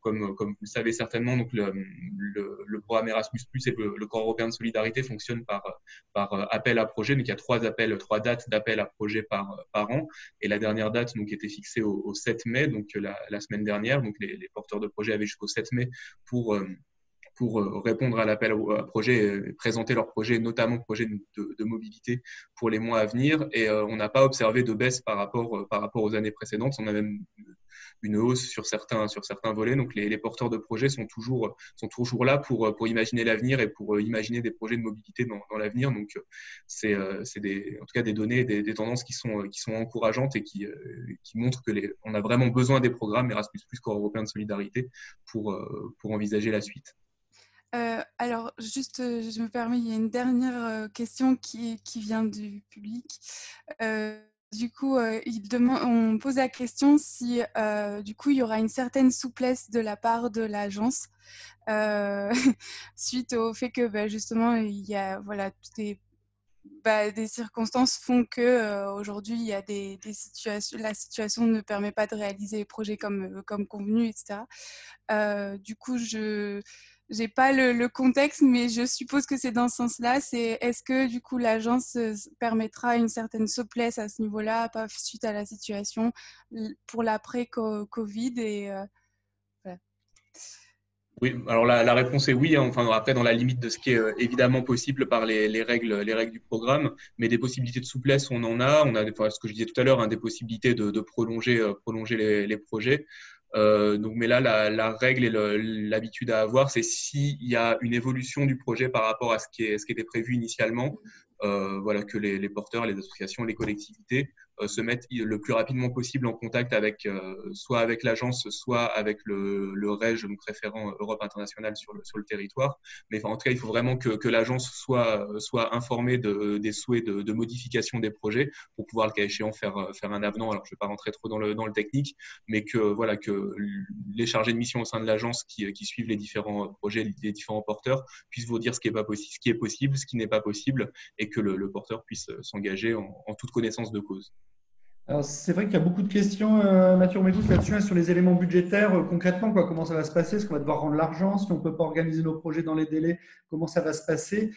Comme vous le savez certainement, donc le programme Erasmus+ et le Corps européen de solidarité fonctionnent par appel à projet. Donc il y a trois dates d'appel à projet par an, et la dernière date donc était fixée au 7 mai, donc la semaine dernière. Donc les porteurs de projet avaient jusqu'au 7 mai pour répondre à l'appel à projet et présenter leurs projets, notamment projets de mobilité pour les mois à venir. Et on n'a pas observé de baisse par rapport aux années précédentes. On a même une hausse sur certains volets. Donc les porteurs de projets sont toujours là pour imaginer l'avenir et pour imaginer des projets de mobilité dans l'avenir. Donc c'est en tout cas des données, des tendances qui sont encourageantes et qui montrent on a vraiment besoin des programmes Erasmus+, Corps européen de solidarité pour envisager la suite. Alors, juste, je me permets, il y a une dernière question qui vient du public. Du coup, on pose la question si, du coup, il y aura une certaine souplesse de la part de l'agence suite au fait que, justement, il y a, voilà, des circonstances font que aujourd'hui, il y a des situations, la situation ne permet pas de réaliser les projets comme convenu, etc. Du coup, je n'ai pas le contexte, mais je suppose que c'est dans ce sens-là. Est-ce que du coup l'agence permettra une certaine souplesse à ce niveau-là, pas suite à la situation pour l'après-Covid et voilà. Oui, alors la réponse est oui. Enfin, après, dans la limite de ce qui est évidemment possible par les règles du programme, mais des possibilités de souplesse, on en a. On a, ce que je disais tout à l'heure, des possibilités de prolonger les projets. Donc, mais là, la règle et l'habitude à avoir, c'est s'il y a une évolution du projet par rapport à ce qui était prévu initialement, voilà, que les porteurs, les associations, les collectivités se mettent le plus rapidement possible en contact avec soit avec l'agence, soit avec le REG, donc référent Europe internationale sur le territoire. Mais en tout cas, il faut vraiment que l'agence soit informée des souhaits de modification des projets pour pouvoir, le cas échéant, faire un avenant. Alors, je ne vais pas rentrer trop dans le technique, mais voilà, que les chargés de mission au sein de l'agence qui suivent les différents projets, les différents porteurs, puissent vous dire ce qui est possible, ce qui n'est pas possible, et que le porteur puisse s'engager en toute connaissance de cause. Alors, c'est vrai qu'il y a beaucoup de questions, Mathieu Romégus, là-dessus, hein, sur les éléments budgétaires. Concrètement, quoi, comment ça va se passer? Est-ce qu'on va devoir rendre l'argent? Si on ne peut pas organiser nos projets dans les délais, comment ça va se passer?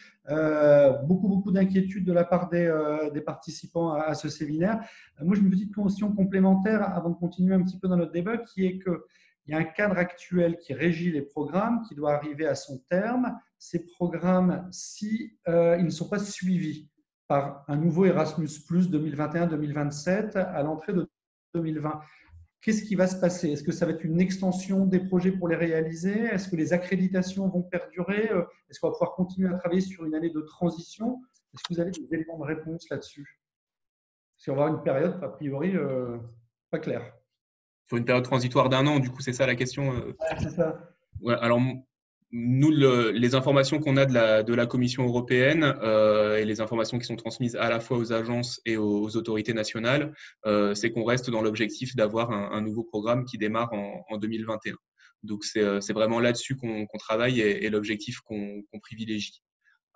Beaucoup d'inquiétudes de la part des participants à ce séminaire. Moi, j'ai une petite question complémentaire avant de continuer un petit peu dans notre débat, qui est qu'il y a un cadre actuel qui régit les programmes, qui doit arriver à son terme. Ces programmes, si ils ne sont pas suivis par un nouveau Erasmus+ 2021-2027 à l'entrée de 2020. Qu'est-ce qui va se passer? Est-ce que ça va être une extension des projets pour les réaliser? Est-ce que les accréditations vont perdurer? Est-ce qu'on va pouvoir continuer à travailler sur une année de transition? Est-ce que vous avez des éléments de réponse là-dessus? Parce qu'on va avoir une période, a priori, pas claire. Sur une période transitoire d'1 an, du coup, c'est ça la question. Ouais, c'est ça. Ouais, alors, nous, les informations qu'on a de la Commission européenne et les informations qui sont transmises à la fois aux agences et aux autorités nationales, c'est qu'on reste dans l'objectif d'avoir un nouveau programme qui démarre en 2021. Donc, c'est vraiment là-dessus qu'on travaille et l'objectif qu'on privilégie.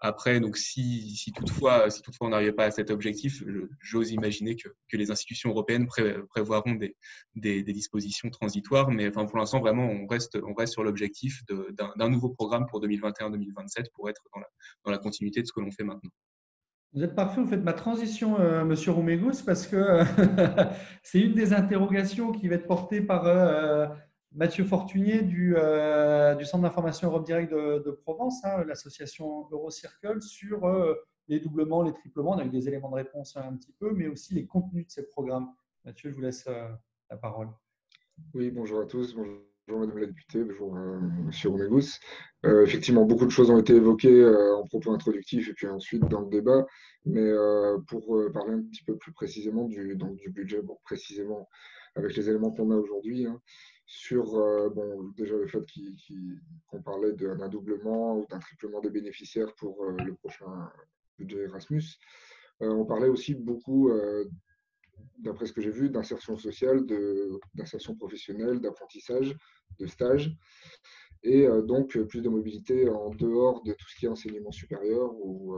Après, donc si toutefois on n'arrivait pas à cet objectif, j'ose imaginer que les institutions européennes prévoiront des dispositions transitoires. Mais enfin, pour l'instant, vraiment, on reste sur l'objectif d'un nouveau programme pour 2021-2027 pour être dans la continuité de ce que l'on fait maintenant. Vous êtes parfait, vous faites ma transition, Monsieur Romégus, parce que c'est une des interrogations qui va être portée par Mathieu Fortuné du Centre d'information Europe Direct de Provence, hein, l'association Eurocircle, sur les doublements, les triplements, avec des éléments de réponse un petit peu, mais aussi les contenus de ces programmes. Mathieu, je vous laisse la parole. Oui, bonjour à tous, bonjour Madame la députée, bonjour Monsieur Romégus. Effectivement, beaucoup de choses ont été évoquées en propos introductifs et puis ensuite dans le débat, mais pour parler un petit peu plus précisément du budget, bon, précisément avec les éléments qu'on a aujourd'hui, hein, sur bon, déjà le fait qu'on parlait d'un doublement ou d'un triplement des bénéficiaires pour le prochain budget Erasmus. On parlait aussi beaucoup d'après ce que j'ai vu, d'insertion sociale, d'insertion professionnelle, d'apprentissage, de stage, et donc plus de mobilité en dehors de tout ce qui est enseignement supérieur ou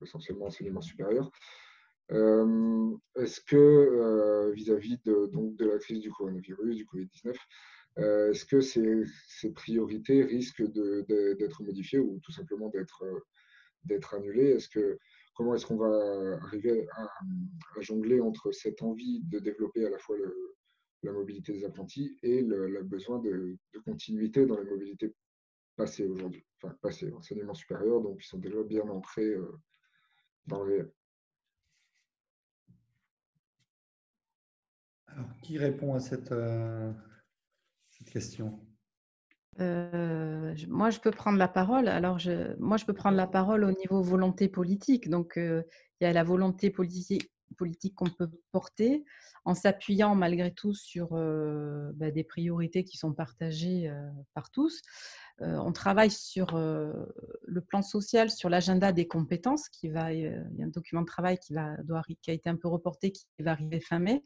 essentiellement enseignement supérieur. Est-ce que vis-à-vis de la crise du coronavirus, du Covid-19, est-ce que ces priorités risquent d'être modifiées ou tout simplement d'être annulées? Comment est-ce qu'on va arriver à jongler entre cette envie de développer à la fois la mobilité des apprentis et le besoin de continuité dans la mobilité passée aujourd'hui, enfin passée, enseignement supérieur, donc ils sont déjà bien entrés dans le réel. Alors, qui répond à cette question? Moi, je peux prendre la parole. Alors, moi, je peux prendre la parole au niveau volonté politique. Donc, il y a la volonté politique qu'on peut porter en s'appuyant malgré tout sur des priorités qui sont partagées par tous. On travaille sur le plan social, sur l'agenda des compétences. Il y a un document de travail qui a été un peu reporté, qui va arriver fin mai.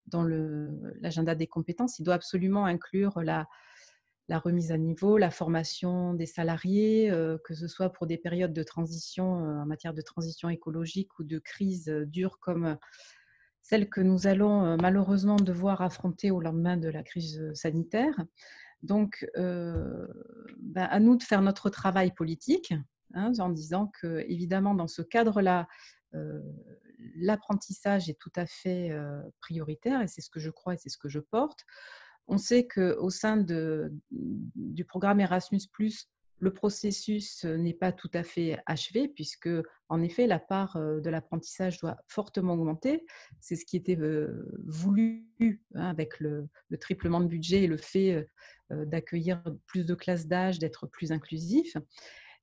Dans l'agenda des compétences, il doit absolument inclure la remise à niveau, la formation des salariés, que ce soit pour des périodes de transition en matière de transition écologique ou de crise dure comme celle que nous allons malheureusement devoir affronter au lendemain de la crise sanitaire. Donc, à nous de faire notre travail politique, hein, en disant que, évidemment, dans ce cadre-là, l'apprentissage est tout à fait prioritaire, et c'est ce que je crois et c'est ce que je porte. On sait qu'au sein du programme Erasmus+, le processus n'est pas tout à fait achevé puisque, en effet, la part de l'apprentissage doit fortement augmenter. C'est ce qui était voulu avec le triplement de budget et le fait d'accueillir plus de classes d'âge, d'être plus inclusif.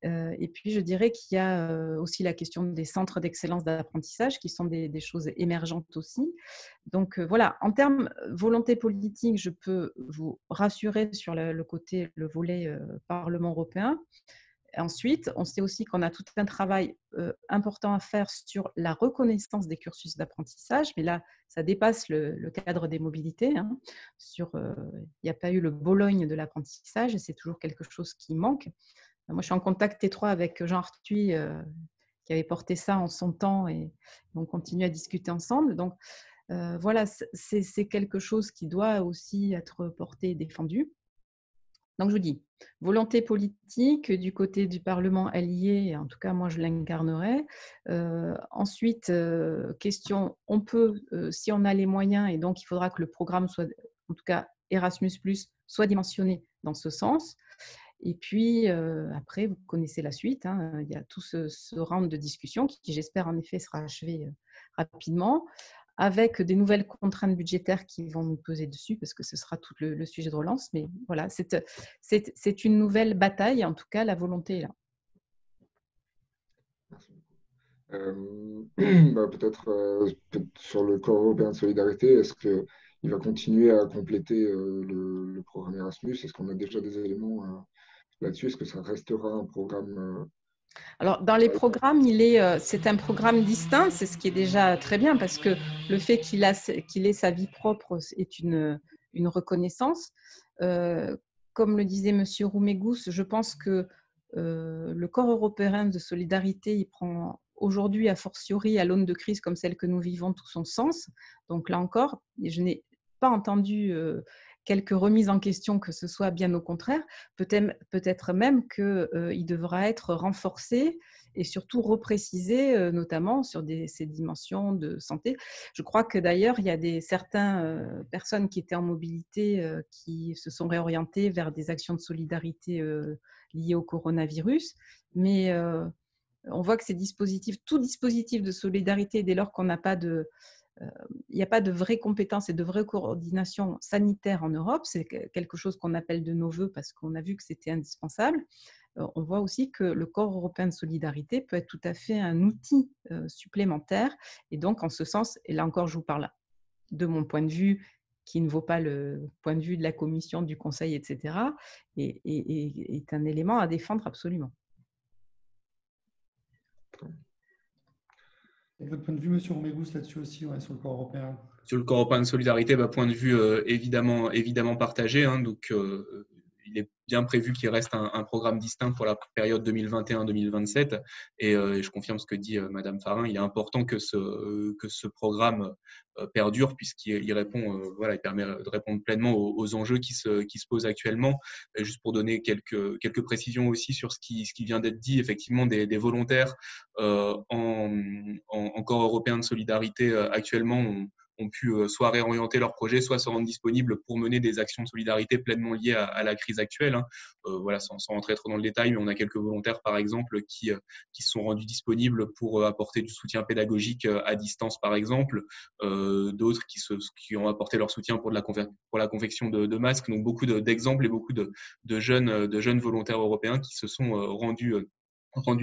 Et puis, je dirais qu'il y a aussi la question des centres d'excellence d'apprentissage qui sont des choses émergentes aussi. Donc voilà, en termes volonté politique, je peux vous rassurer sur le côté, le volet Parlement européen. Ensuite, on sait aussi qu'on a tout un travail important à faire sur la reconnaissance des cursus d'apprentissage, mais là, ça dépasse le cadre des mobilités. Il n'y a pas eu le Bologne de l'apprentissage et c'est toujours quelque chose qui manque. Moi, je suis en contact étroit avec Jean Arthuis, qui avait porté ça en son temps, et on continue à discuter ensemble. Donc, voilà, c'est quelque chose qui doit aussi être porté et défendu. Donc, je vous dis, volonté politique du côté du Parlement allié, en tout cas, moi, je l'incarnerai. Ensuite, question, on peut, si on a les moyens, et donc il faudra que le programme soit, en tout cas Erasmus+, soit dimensionné dans ce sens. Et puis, après, vous connaissez la suite. Il y a tout ce round de discussion qui j'espère, en effet, sera achevé rapidement, avec des nouvelles contraintes budgétaires qui vont nous peser dessus, parce que ce sera tout le sujet de relance. Mais voilà, c'est une nouvelle bataille. En tout cas, la volonté est là. Merci beaucoup. Peut-être sur le corps européen de solidarité, est-ce qu'il va continuer à compléter le programme Erasmus? Est-ce qu'on a déjà des éléments là-dessus? Est-ce que ça restera un programme Alors, dans les programmes, c'est un programme distinct, c'est ce qui est déjà très bien, parce que le fait qu'il ait sa vie propre est une reconnaissance. Comme le disait M. Roumégous, je pense que le corps européen de solidarité, il prend aujourd'hui, a fortiori, à l'aune de crise comme celle que nous vivons, tout son sens. Donc là encore, je n'ai pas entendu quelques remises en question, que ce soit, bien au contraire. Peut-être même qu'il devra être renforcé et surtout reprécisé, notamment sur ces dimensions de santé. Je crois que d'ailleurs, il y a certaines personnes qui étaient en mobilité qui se sont réorientées vers des actions de solidarité liées au coronavirus. Mais on voit que tout dispositif de solidarité, dès lors qu'on n'a pas il n'y a pas de vraies compétences et de vraie coordination sanitaire en Europe, c'est quelque chose qu'on appelle de nos voeux parce qu'on a vu que c'était indispensable. On voit aussi que le corps européen de solidarité peut être tout à fait un outil supplémentaire. Et donc, en ce sens, et là encore, je vous parle de mon point de vue, qui ne vaut pas le point de vue de la Commission, du Conseil, etc., et est un élément à défendre absolument. Et votre point de vue, Monsieur Roumégous, là-dessus aussi, ouais, sur le corps européen? Sur le corps européen de solidarité, point de vue évidemment partagé. Donc, il est bien prévu qu'il reste un programme distinct pour la période 2021-2027. Et je confirme ce que dit Madame Farin. Il est important que ce programme perdure, puisqu'il répond, il permet de répondre pleinement aux enjeux qui se posent actuellement. Et juste pour donner quelques précisions aussi sur ce qui vient d'être dit, effectivement, des volontaires en corps européen de solidarité actuellement ont pu soit réorienter leur projet, soit se rendre disponibles pour mener des actions de solidarité pleinement liées à la crise actuelle. Sans rentrer trop dans le détail, mais on a quelques volontaires, par exemple, qui se sont rendus disponibles pour apporter du soutien pédagogique à distance, par exemple. D'autres qui ont apporté leur soutien pour la confection de masques. Donc, beaucoup d'exemples et beaucoup de jeunes volontaires européens qui se sont rendus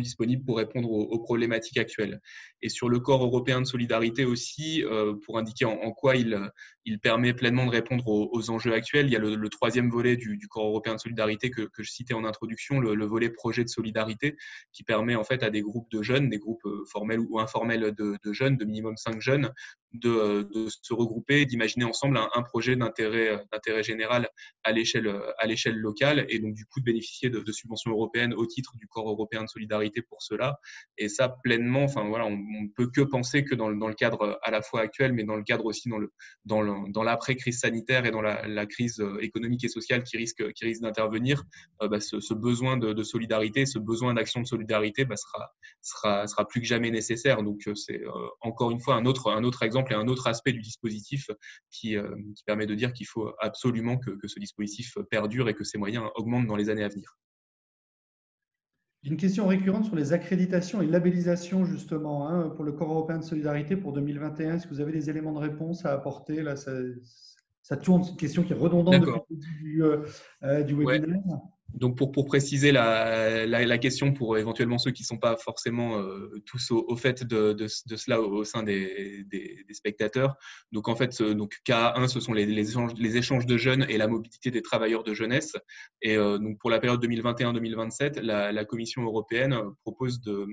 disponible pour répondre aux problématiques actuelles. Et sur le corps européen de solidarité aussi, pour indiquer en quoi il permet pleinement de répondre aux enjeux actuels, il y a le troisième volet du corps européen de solidarité que je citais en introduction, le volet projet de solidarité, qui permet en fait à des groupes de jeunes, des groupes formels ou informels de jeunes, de minimum 5 jeunes, de se regrouper, d'imaginer ensemble un projet d'intérêt général à l'échelle locale, et donc du coup de bénéficier de subventions européennes au titre du corps européen de solidarité pour cela. Et ça pleinement, on ne peut que penser que dans le cadre à la fois actuel, mais dans le cadre aussi dans l'après-crise sanitaire et dans la crise économique et sociale qui risque d'intervenir, ce besoin de solidarité, ce besoin d'action de solidarité sera plus que jamais nécessaire. Donc c'est encore une fois un autre exemple et un autre aspect du dispositif qui permet de dire qu'il faut absolument que ce dispositif perdure et que ses moyens augmentent dans les années à venir. J'ai une question récurrente sur les accréditations et labellisations, justement, hein, pour le Corps européen de solidarité pour 2021. Est-ce que vous avez des éléments de réponse à apporter? Là, ça tourne, c'est une question qui est redondante depuis D'accord. le début du Ouais. webinaire. Donc, pour préciser la question pour éventuellement ceux qui ne sont pas forcément tous au fait de cela au sein des spectateurs. Donc, en fait, donc, KA1, ce sont les échanges de jeunes et la mobilité des travailleurs de jeunesse. Et donc, pour la période 2021-2027, la Commission européenne propose de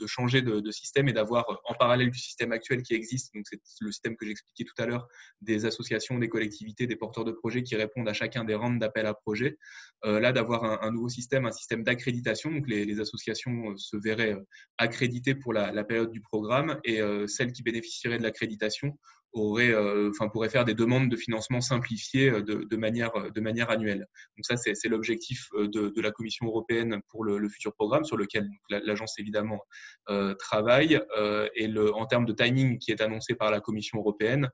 changer de système et d'avoir, en parallèle du système actuel qui existe, donc c'est le système que j'expliquais tout à l'heure, des associations, des collectivités, des porteurs de projets qui répondent à chacun des rounds d'appel à projets. Là, d'avoir un nouveau système, un système d'accréditation. Donc, les associations se verraient accréditées pour la période du programme et celles qui bénéficieraient de l'accréditation pourraient faire des demandes de financement simplifiées de manière annuelle. Donc ça, c'est l'objectif de la Commission européenne pour le futur programme sur lequel l'agence évidemment travaille. Et en termes de timing qui est annoncé par la Commission européenne,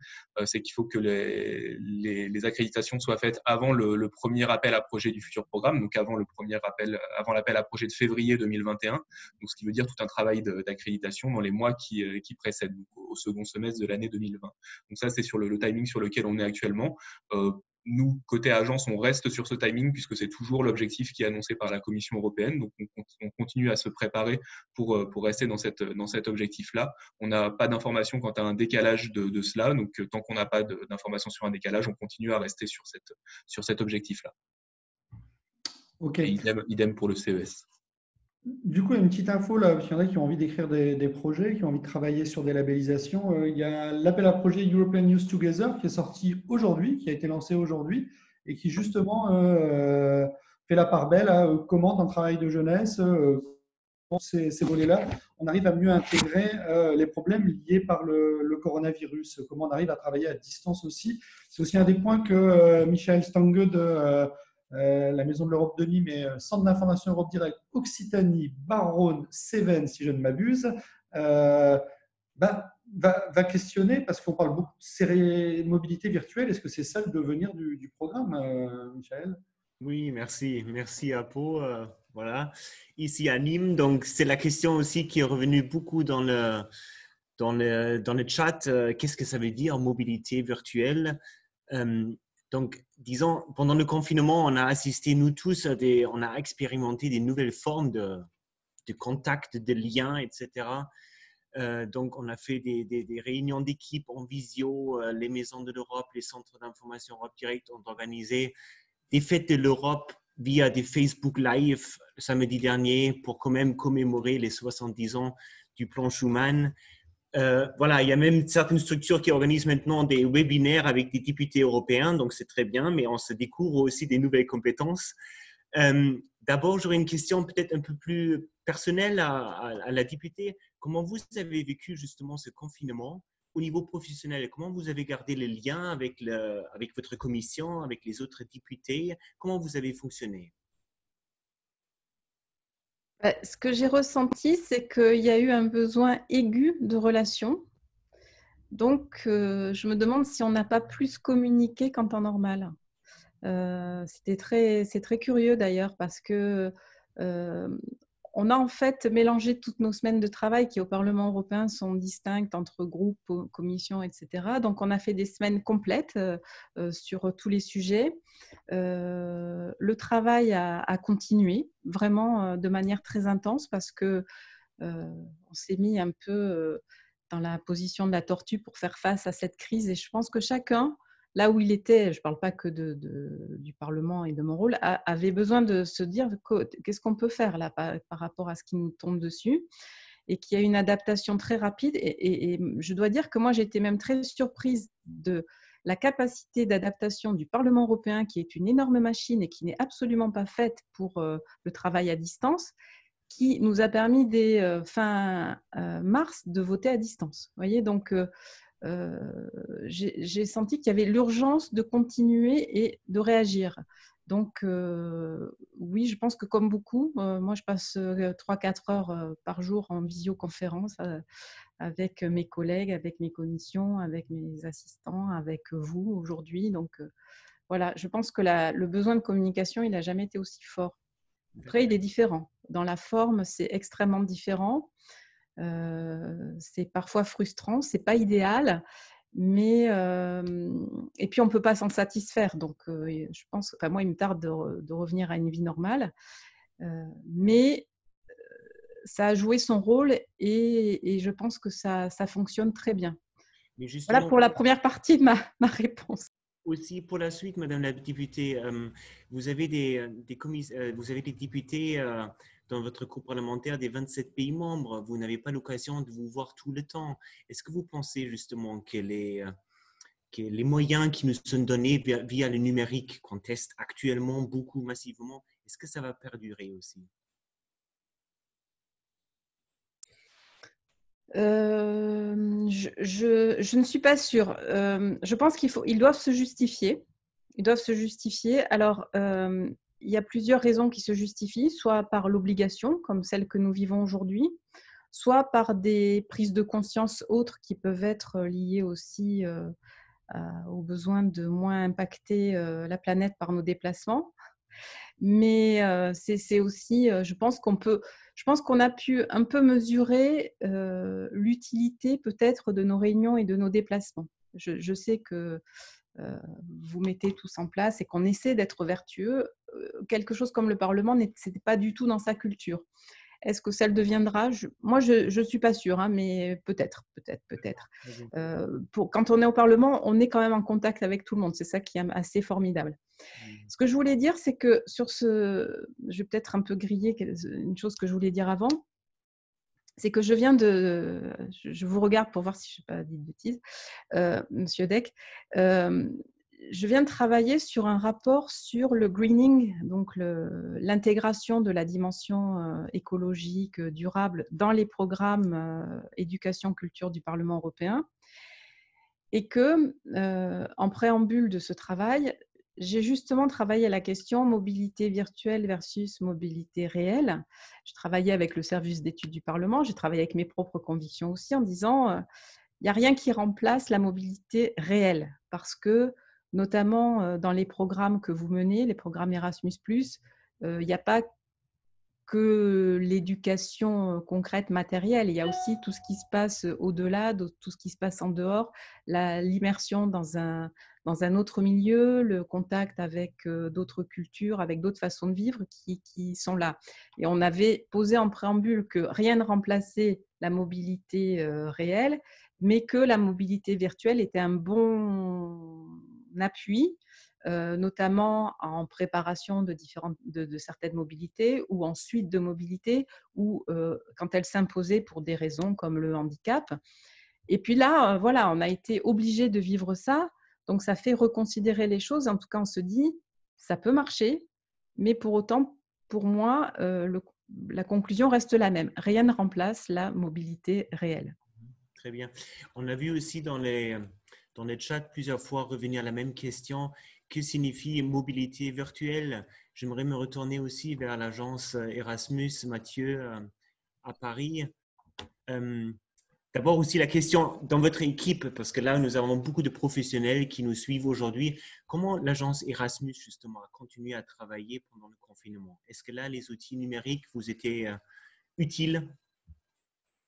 c'est qu'il faut que les accréditations soient faites avant le premier appel à projet du futur programme, donc avant l'appel à projet de février 2021, donc ce qui veut dire tout un travail d'accréditation dans les mois qui précèdent, donc au second semestre de l'année 2020. Donc ça, c'est sur le timing sur lequel on est actuellement. Nous, côté agence, on reste sur ce timing puisque c'est toujours l'objectif qui est annoncé par la Commission européenne. Donc, on continue à se préparer pour rester dans cet objectif-là. On n'a pas d'informations quant à un décalage de cela. Donc, tant qu'on n'a pas d'informations sur un décalage, on continue à rester sur cet objectif-là. OK. Et idem pour le CES. Du coup, une petite info là, parce qu'il y en a qui ont envie d'écrire des projets, qui ont envie de travailler sur des labellisations. Il y a l'appel à projet European Youth Together qui est sorti aujourd'hui, qui a été lancé aujourd'hui et qui justement fait la part belle à comment dans le travail de jeunesse, ces volets-là, on arrive à mieux intégrer les problèmes liés par le coronavirus, comment on arrive à travailler à distance aussi. C'est aussi un des points que Michael Stange de la Maison de l'Europe de Nîmes et Centre d'information Europe Direct Occitanie, Baronne, Cévennes, si je ne m'abuse, va questionner parce qu'on parle beaucoup de mobilité virtuelle. Est-ce que c'est ça le devenir du programme, Michael? Oui, merci. Merci à Pau. Voilà. Ici à Nîmes, donc c'est la question aussi qui est revenue beaucoup dans le chat. Qu'est-ce que ça veut dire mobilité virtuelle? Donc, disons, pendant le confinement, on a assisté, nous tous, on a expérimenté des nouvelles formes de contact, de liens, etc. Donc, on a fait des réunions d'équipe en visio. Les maisons de l'Europe, les centres d'information Europe Direct ont organisé des fêtes de l'Europe via des Facebook Live samedi dernier pour quand même commémorer les 70 ans du plan Schuman. Voilà, il y a même certaines structures qui organisent maintenant des webinaires avec des députés européens, donc c'est très bien, mais on se découvre aussi des nouvelles compétences. D'abord, j'aurais une question peut-être un peu plus personnelle à la députée. Comment vous avez vécu justement ce confinement au niveau professionnel? Comment vous avez gardé le lien avec votre commission, avec les autres députés? Comment vous avez fonctionné? Ce que j'ai ressenti, c'est qu'il y a eu un besoin aigu de relations. Donc, je me demande si on n'a pas plus communiqué qu'en temps normal. C'est très curieux d'ailleurs parce que on a en fait mélangé toutes nos semaines de travail qui au Parlement européen sont distinctes entre groupes, commissions, etc. Donc on a fait des semaines complètes sur tous les sujets. Le travail a continué vraiment de manière très intense parce que on s'est mis un peu dans la position de la tortue pour faire face à cette crise et je pense que chacun là où il était, je ne parle pas que du Parlement et de mon rôle, avait besoin de se dire qu'est-ce qu'on peut faire là par rapport à ce qui nous tombe dessus et qu'il y a une adaptation très rapide. Et je dois dire que moi, j'ai été même très surprise de la capacité d'adaptation du Parlement européen, qui est une énorme machine et qui n'est absolument pas faite pour le travail à distance, qui nous a permis dès fin mars de voter à distance. Vous voyez, donc j'ai senti qu'il y avait l'urgence de continuer et de réagir. Donc, oui, je pense que comme beaucoup, moi, je passe 3-4 heures par jour en visioconférence avec mes collègues, avec mes commissions, avec mes assistants, avec vous aujourd'hui. Donc, voilà, je pense que le besoin de communication, il n'a jamais été aussi fort. Après, il est différent. dans la forme, c'est extrêmement différent. C'est parfois frustrant, c'est pas idéal, mais et puis on peut pas s'en satisfaire. Donc, je pense, enfin moi, il me tarde de revenir à une vie normale, mais ça a joué son rôle et je pense que ça fonctionne très bien. Mais Voilà justement, pour la première partie de ma réponse. aussi pour la suite, Madame la députée, vous avez vous avez des députés dans votre groupe parlementaire des 27 pays membres. Vous n'avez pas l'occasion de vous voir tout le temps. Est-ce que vous pensez justement que les moyens qui nous sont donnés via le numérique, qu'on teste actuellement beaucoup massivement, est-ce que ça va perdurer aussi? Je ne suis pas sûre. Je pense ils doivent se justifier. Ils doivent se justifier. Alors, il y a plusieurs raisons qui se justifient, soit par l'obligation, comme celle que nous vivons aujourd'hui, soit par des prises de conscience autres qui peuvent être liées aussi au besoin de moins impacter la planète par nos déplacements. Mais c'est aussi, je pense qu'on a pu un peu mesurer l'utilité peut-être de nos réunions et de nos déplacements. Je sais que vous mettez tous en place et qu'on essaie d'être vertueux. Quelque chose comme le Parlement, ce n'était pas du tout dans sa culture. Est-ce que ça le deviendra? Moi, je ne suis pas sûre, hein, mais peut-être. Quand on est au Parlement, on est quand même en contact avec tout le monde. C'est ça qui est assez formidable. Ce que je voulais dire, c'est que je vais peut-être un peu griller une chose que je voulais dire avant, c'est que je vous regarde pour voir si je n'ai pas dit de bêtises, Monsieur Deck, je viens de travailler sur un rapport sur le greening, donc l'intégration de la dimension écologique durable dans les programmes éducation-culture du Parlement européen. Et que, en préambule de ce travail, j'ai justement travaillé à la question mobilité virtuelle versus mobilité réelle. Je travaillais avec le service d'études du Parlement, j'ai travaillé avec mes propres convictions aussi en disant il n'y a rien qui remplace la mobilité réelle parce que, notamment dans les programmes que vous menez, les programmes Erasmus+, il n'y a pas que l'éducation concrète, matérielle. Il y a aussi tout ce qui se passe au-delà, tout ce qui se passe en dehors, l'immersion dans un autre milieu, le contact avec d'autres cultures, avec d'autres façons de vivre qui sont là. Et on avait posé en préambule que rien ne remplaçait la mobilité réelle, mais que la mobilité virtuelle était un bon appui, notamment en préparation de certaines mobilités ou en suite de mobilité ou quand elles s'imposaient pour des raisons comme le handicap. Et puis là, voilà, on a été obligé de vivre ça, donc ça fait reconsidérer les choses. En tout cas, on se dit, ça peut marcher, mais pour autant, pour moi, la conclusion reste la même. Rien ne remplace la mobilité réelle. Très bien. On a vu aussi dans les chats plusieurs fois revenir à la même question. Que signifie mobilité virtuelle? J'aimerais me retourner aussi vers l'agence Erasmus, Mathieu, à Paris. D'abord aussi la question dans votre équipe, parce que là, nous avons beaucoup de professionnels qui nous suivent aujourd'hui. Comment l'agence Erasmus, justement, a continué à travailler pendant le confinement? Est-ce que là, les outils numériques vous étaient utiles?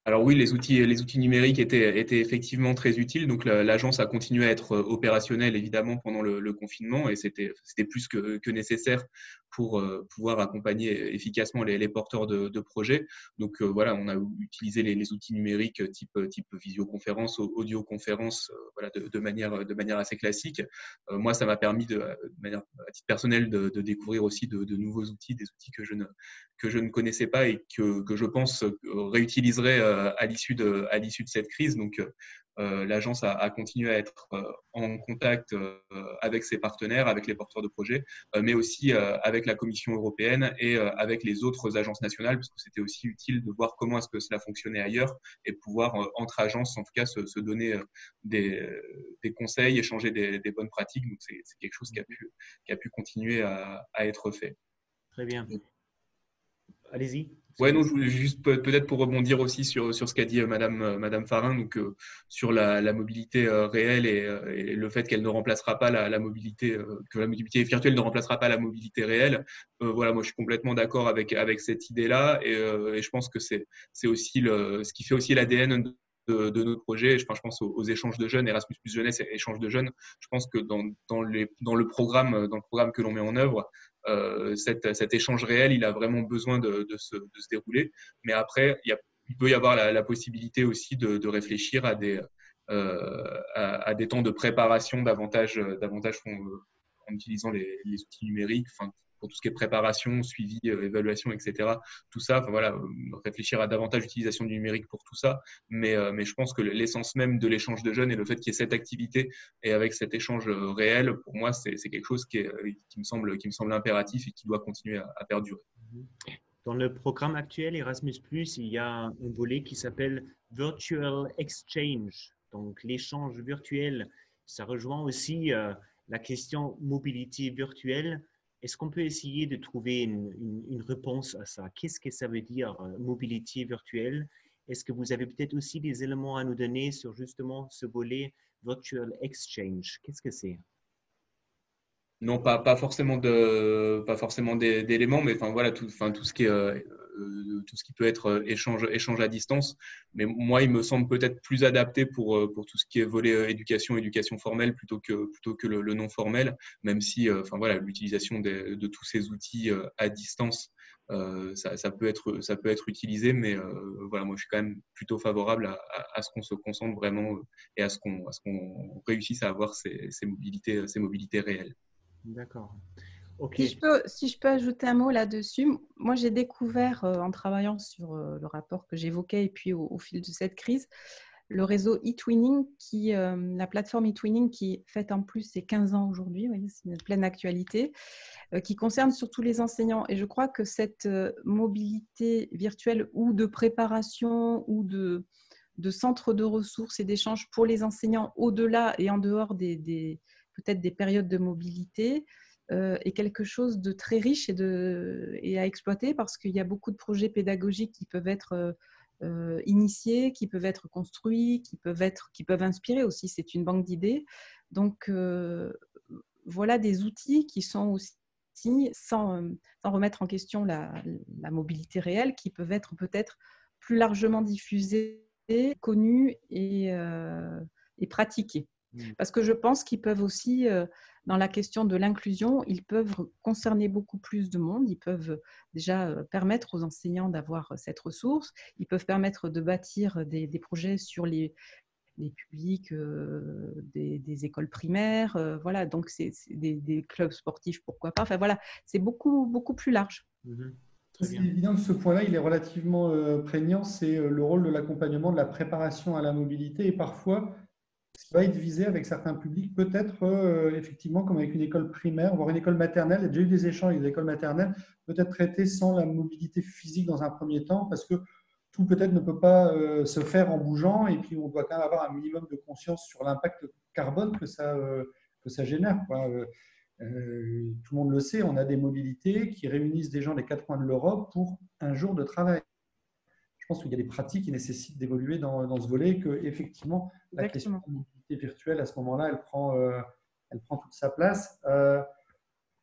Alors oui, les outils numériques étaient effectivement très utiles. Donc l'agence a continué à être opérationnelle évidemment pendant le confinement et c'était plus que nécessaire pour pouvoir accompagner efficacement les porteurs de projets. Donc voilà, on a utilisé les outils numériques type visioconférence, audioconférence, voilà, de manière assez classique. Moi, ça m'a permis à titre personnel de découvrir aussi de nouveaux outils, des outils que je ne connaissais pas et que je pense réutiliserai à l'issue de cette crise. Donc, l'agence a continué à être en contact avec ses partenaires, avec les porteurs de projets, mais aussi avec la Commission européenne et avec les autres agences nationales, parce que c'était aussi utile de voir comment est-ce que cela fonctionnait ailleurs et pouvoir, entre agences, en tout cas, se donner des conseils, échanger des bonnes pratiques. Donc, c'est quelque chose qui a pu continuer à être fait. Très bien. allez-y. Ouais, non, je voulais juste peut-être pour rebondir aussi sur ce qu'a dit Madame Farin, donc sur la mobilité réelle et le fait qu'elle ne remplacera pas la mobilité, que la mobilité virtuelle ne remplacera pas la mobilité réelle. Voilà, moi je suis complètement d'accord avec cette idée-là et je pense que c'est aussi ce qui fait aussi l'ADN de notre projet. Enfin, je pense aux échanges de jeunes, Erasmus plus jeunesse et échanges de jeunes. Je pense que dans le programme que l'on met en œuvre, cet échange réel, il a vraiment besoin de se dérouler. Mais après, il peut y avoir la possibilité aussi de réfléchir à des temps de préparation davantage en utilisant les outils numériques, enfin, pour tout ce qui est préparation, suivi, évaluation, etc. Tout ça, enfin, voilà, réfléchir à davantage d'utilisation du numérique pour tout ça. Mais je pense que l'essence même de l'échange de jeunes et le fait qu'il y ait cette activité et avec cet échange réel, pour moi, c'est quelque chose qui me semble impératif et qui doit continuer à perdurer. Dans le programme actuel Erasmus+, il y a un volet qui s'appelle Virtual Exchange. Donc, l'échange virtuel, ça rejoint aussi la question mobilité virtuelle. Est-ce qu'on peut essayer de trouver une réponse à ça? Qu'est-ce que ça veut dire, mobilité virtuelle? Est-ce que vous avez peut-être aussi des éléments à nous donner sur justement ce volet Virtual Exchange? Qu'est-ce que c'est? Non, pas forcément d'éléments, mais enfin voilà tout ce qui peut être échange à distance. Mais moi, il me semble peut-être plus adapté pour tout ce qui est volet éducation formelle plutôt que le non formel, même si enfin voilà l'utilisation de tous ces outils à distance, ça peut être utilisé, mais voilà, moi je suis quand même plutôt favorable à ce qu'on se concentre vraiment et à ce qu'on réussisse à avoir ces mobilités réelles. D'accord. OK. Si je peux ajouter un mot là-dessus, moi j'ai découvert en travaillant sur le rapport que j'évoquais et puis au fil de cette crise, le réseau eTwinning, la plateforme eTwinning qui fête en plus ses 15 ans aujourd'hui, c'est une pleine actualité, qui concerne surtout les enseignants. Et je crois que cette mobilité virtuelle ou de préparation ou de centre de ressources et d'échanges pour les enseignants au-delà et en dehors peut-être des périodes de mobilité, est quelque chose de très riche et à exploiter parce qu'il y a beaucoup de projets pédagogiques qui peuvent être initiés, qui peuvent être construits, qui peuvent inspirer aussi. C'est une banque d'idées. Donc, voilà des outils qui sont aussi, sans remettre en question la mobilité réelle, qui peuvent être peut-être plus largement diffusés, connus et pratiqués. Parce que je pense qu'ils peuvent aussi, dans la question de l'inclusion, ils peuvent concerner beaucoup plus de monde. Ils peuvent déjà permettre aux enseignants d'avoir cette ressource. Ils peuvent permettre de bâtir des projets sur les publics des écoles primaires. Voilà, donc c'est des clubs sportifs, pourquoi pas. Enfin voilà, c'est beaucoup, beaucoup plus large. C'est évident que ce point-là, il est relativement prégnant, c'est le rôle de l'accompagnement, de la préparation à la mobilité et parfois ce qui va être visé avec certains publics, peut-être effectivement comme avec une école primaire, voire une école maternelle. Il y a déjà eu des échanges avec des écoles maternelles, peut-être traiter sans la mobilité physique dans un premier temps, parce que tout peut-être ne peut pas se faire en bougeant, et puis on doit quand même avoir un minimum de conscience sur l'impact carbone que ça génère, quoi. Tout le monde le sait, on a des mobilités qui réunissent des gens des quatre coins de l'Europe pour un jour de travail. Je pense qu'il y a des pratiques qui nécessitent d'évoluer dans ce volet, que effectivement la question de la mobilité virtuelle à ce moment-là, elle prend toute sa place.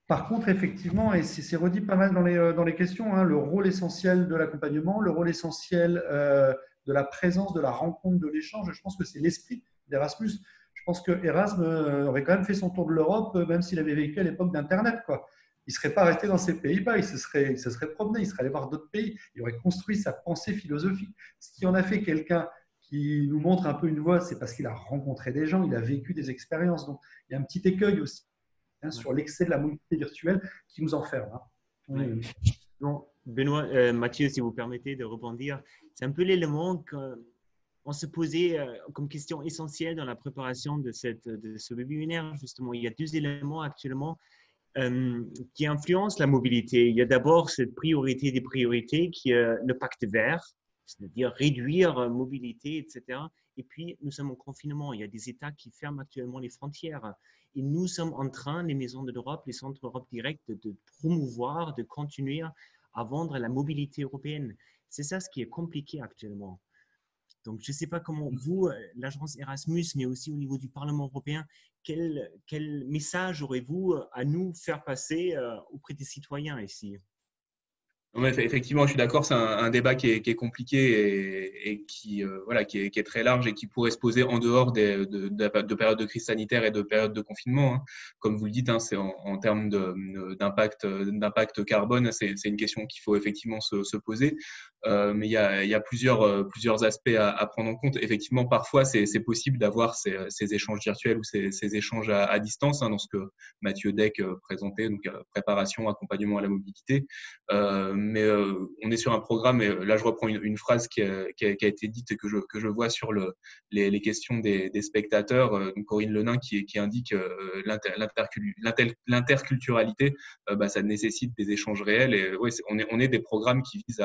Par contre, effectivement, et c'est redit pas mal dans les questions, hein, le rôle essentiel de l'accompagnement, le rôle essentiel de la présence, de la rencontre, de l'échange, je pense que c'est l'esprit d'Erasmus. Je pense que Erasme aurait quand même fait son tour de l'Europe, même s'il avait vécu à l'époque d'Internet, quoi. Il ne serait pas resté dans ses Pays-Bas, il se serait promené, il serait allé voir d'autres pays, il aurait construit sa pensée philosophique. Ce qui en a fait quelqu'un qui nous montre un peu une voie, c'est parce qu'il a rencontré des gens, il a vécu des expériences. Donc, il y a un petit écueil aussi sur l'excès de la mobilité virtuelle qui nous enferme. Oui. Bon, Benoît, Mathieu, si vous permettez de rebondir, c'est un peu l'élément qu'on se posait comme question essentielle dans la préparation de ce webinaire. Justement, il y a deux éléments actuellement qui influencent la mobilité. Il y a d'abord cette priorité des priorités qui est le pacte vert, c'est-à-dire réduire mobilité, etc. Et puis, nous sommes en confinement. Il y a des États qui ferment actuellement les frontières. Et nous sommes en train, les maisons de l'Europe, les centres Europe Direct, de promouvoir, de continuer à vendre la mobilité européenne. C'est ça ce qui est compliqué actuellement. Donc, je ne sais pas comment vous, l'agence Erasmus, mais aussi au niveau du Parlement européen, quel message aurez-vous à nous faire passer auprès des citoyens ici? Ouais, effectivement, je suis d'accord, c'est un débat qui est compliqué et qui, voilà, qui est très large et qui pourrait se poser en dehors de périodes de crise sanitaire et de périodes de confinement, hein. Comme vous le dites, hein, c'est en termes d'impact carbone, c'est une question qu'il faut effectivement se poser. Mais il y a plusieurs aspects à prendre en compte. Effectivement, parfois, c'est possible d'avoir ces échanges virtuels ou ces échanges à distance, hein, dans ce que Mathieu Deck présentait, donc préparation, accompagnement à la mobilité. Mais on est sur un programme, et là je reprends une phrase qui a été dite et que je vois sur les questions des spectateurs, donc Corinne Lenain qui indique l'interculturalité, ça nécessite des échanges réels. Et ouais, on est des programmes qui visent